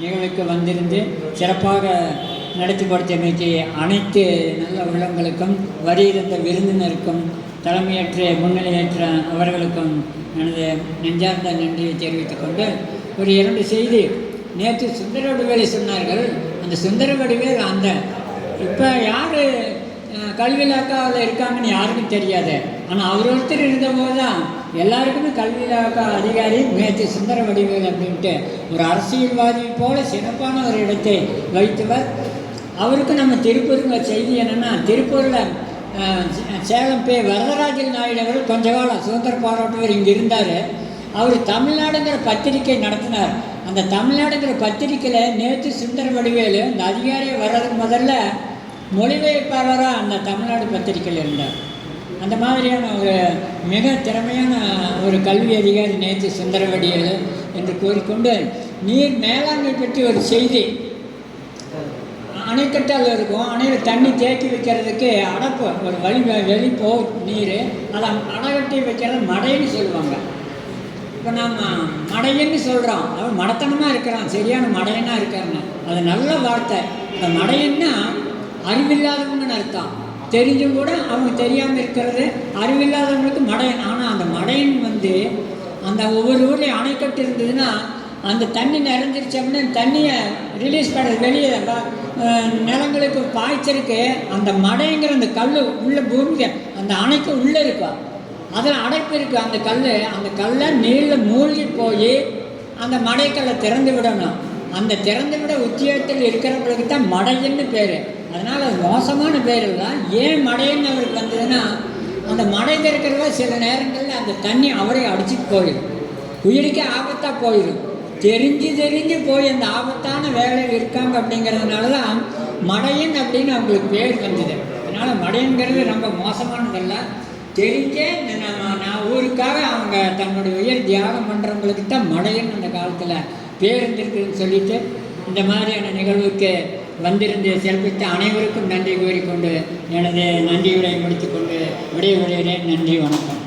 நிகழ்வுக்கு வந்திருந்து சிறப்பாக நடத்தி கொடுத்தமைக்கு அனைத்து நல்ல உள்ளங்களுக்கும், வரியிருந்த விருந்தினருக்கும், தலைமையேற்ற முன்னிலையேற்ற அவர்களுக்கும் எனது நெஞ்சார்ந்த நன்றியை தெரிவித்துக் கொண்டு ஒரு 2 செய்தி. நேற்று சுந்தர வடிவேலை சொன்னார்கள். அந்த சுந்தர வடிவேல் அந்த இப்போ யார் கல்வி இலாக்காவில் இருக்காங்கன்னு யாருக்கும் தெரியாது. ஆனால் அவர் ஒருத்தர் இருந்தபோது தான் எல்லாருக்குமே கல்வி இலாக்கா அதிகாரி நேற்று சுந்தர வடிவேல் அப்படின்ட்டு ஒரு அரசியல்வாதி போல சிறப்பான ஒரு இடத்தை வைத்தவர். அவருக்கு நம்ம திருப்பூருங்க செய்தி என்னென்னா, திருப்பூரில் சேலம் வரதராஜன் நாயுடு அவர்கள் கொஞ்ச காலம் சுதந்திர போராட்டவர் இங்கே இருந்தார். அவர் தமிழ்நாடுங்கிற பத்திரிகை நடத்தினார். அந்த தமிழ்நாடுங்கிற பத்திரிக்கையில் நேற்று சுந்தர வடிவேலு அந்த அதிகாரியை வர்றதுக்கு முதல்ல மொழிபெயர்ப்பாளராக அந்த தமிழ்நாடு பத்திரிகையில் இருந்தார். அந்த மாதிரியான ஒரு மிக திறமையான ஒரு கல்வி அதிகாரி நேற்று சுந்தர வடிவேலு என்று கூறிக்கொண்டு, நீர் மேலாண்மை பற்றி ஒரு செய்தி. அணைக்கட்டால் இருக்கும், அணையில் தண்ணி தேக்கி வைக்கிறதுக்கு அடப்பு ஒரு வெளி நீர், அதை அணைக்கட்டி வைக்கிறது மடைன்னு சொல்லுவாங்க. இப்போ நாம் மடையன்னு சொல்கிறோம், அவன் மடத்தனமாக இருக்கிறான், சரியான மடையனாக இருக்காருங்க. அது நல்ல வார்த்தை. இந்த மடையன்னா அறிவில்லாதவங்கன்னு அர்த்தம். தெரிஞ்சும் கூட அவங்க தெரியாமல் இருக்கிறது, அறிவில்லாதவங்களுக்கு மடையன். ஆனால் அந்த மடையன் வந்து அந்த ஒவ்வொரு ஊர்லேயும் அணைக்கட்டு இருந்ததுன்னா அந்த தண்ணி நிறைஞ்சிருச்சு அப்படின்னா தண்ணியை ரிலீஸ் பண்ணுறது வெளியே நிலங்களுக்கு பாய்ச்சலுக்கு அந்த மடைங்கிற அந்த கல் உள்ள பூமிக்கு அந்த அணைக்கு உள்ளே இருக்கும், அதில் அடைப்பு இருக்குது. அந்த கல்லை நீரில் மூழ்கி போய் அந்த மடைக்கல்லை திறந்து விடணும். அந்த திறந்து விட உத்தியோகத்தில் இருக்கிறவங்களுக்கு தான் மடையன்னு பேர். அதனால் அது மோசமான பேர் இல்லை. ஏன் மடையன்னு அவருக்கு வந்ததுன்னா அந்த மடை திறக்கிறவ சில நேரங்களில் அந்த தண்ணி அவரை அடிச்சுட்டு போயிடும், உயிருக்கே ஆபத்தாக போயிடும். தெரிஞ்சு போய் அந்த ஆபத்தான வேலையில் இருக்காங்க. அப்படிங்கிறதுனால தான் மடையன் அப்படின்னு அவங்களுக்கு பேர் வந்தது. அதனால் மடையன்கிறது ரொம்ப மோசமானதல்ல. தெரிஞ்சே நான் ஊருக்காக அவங்க தன்னுடைய உயிர் தியாகம் பண்ணுறவங்களுக்கு தான் மடையன் அந்த காலத்தில் பேர் இருந்திருக்குன்னு சொல்லிட்டு இந்த மாதிரியான நிகழ்வுக்கு வந்திருந்து சிறப்பித்த அனைவருக்கும் நன்றி கூறிக்கொண்டு எனது நன்றியுரை முடித்துக்கொண்டு விடைபெறுகிறேன். நன்றி, வணக்கம்.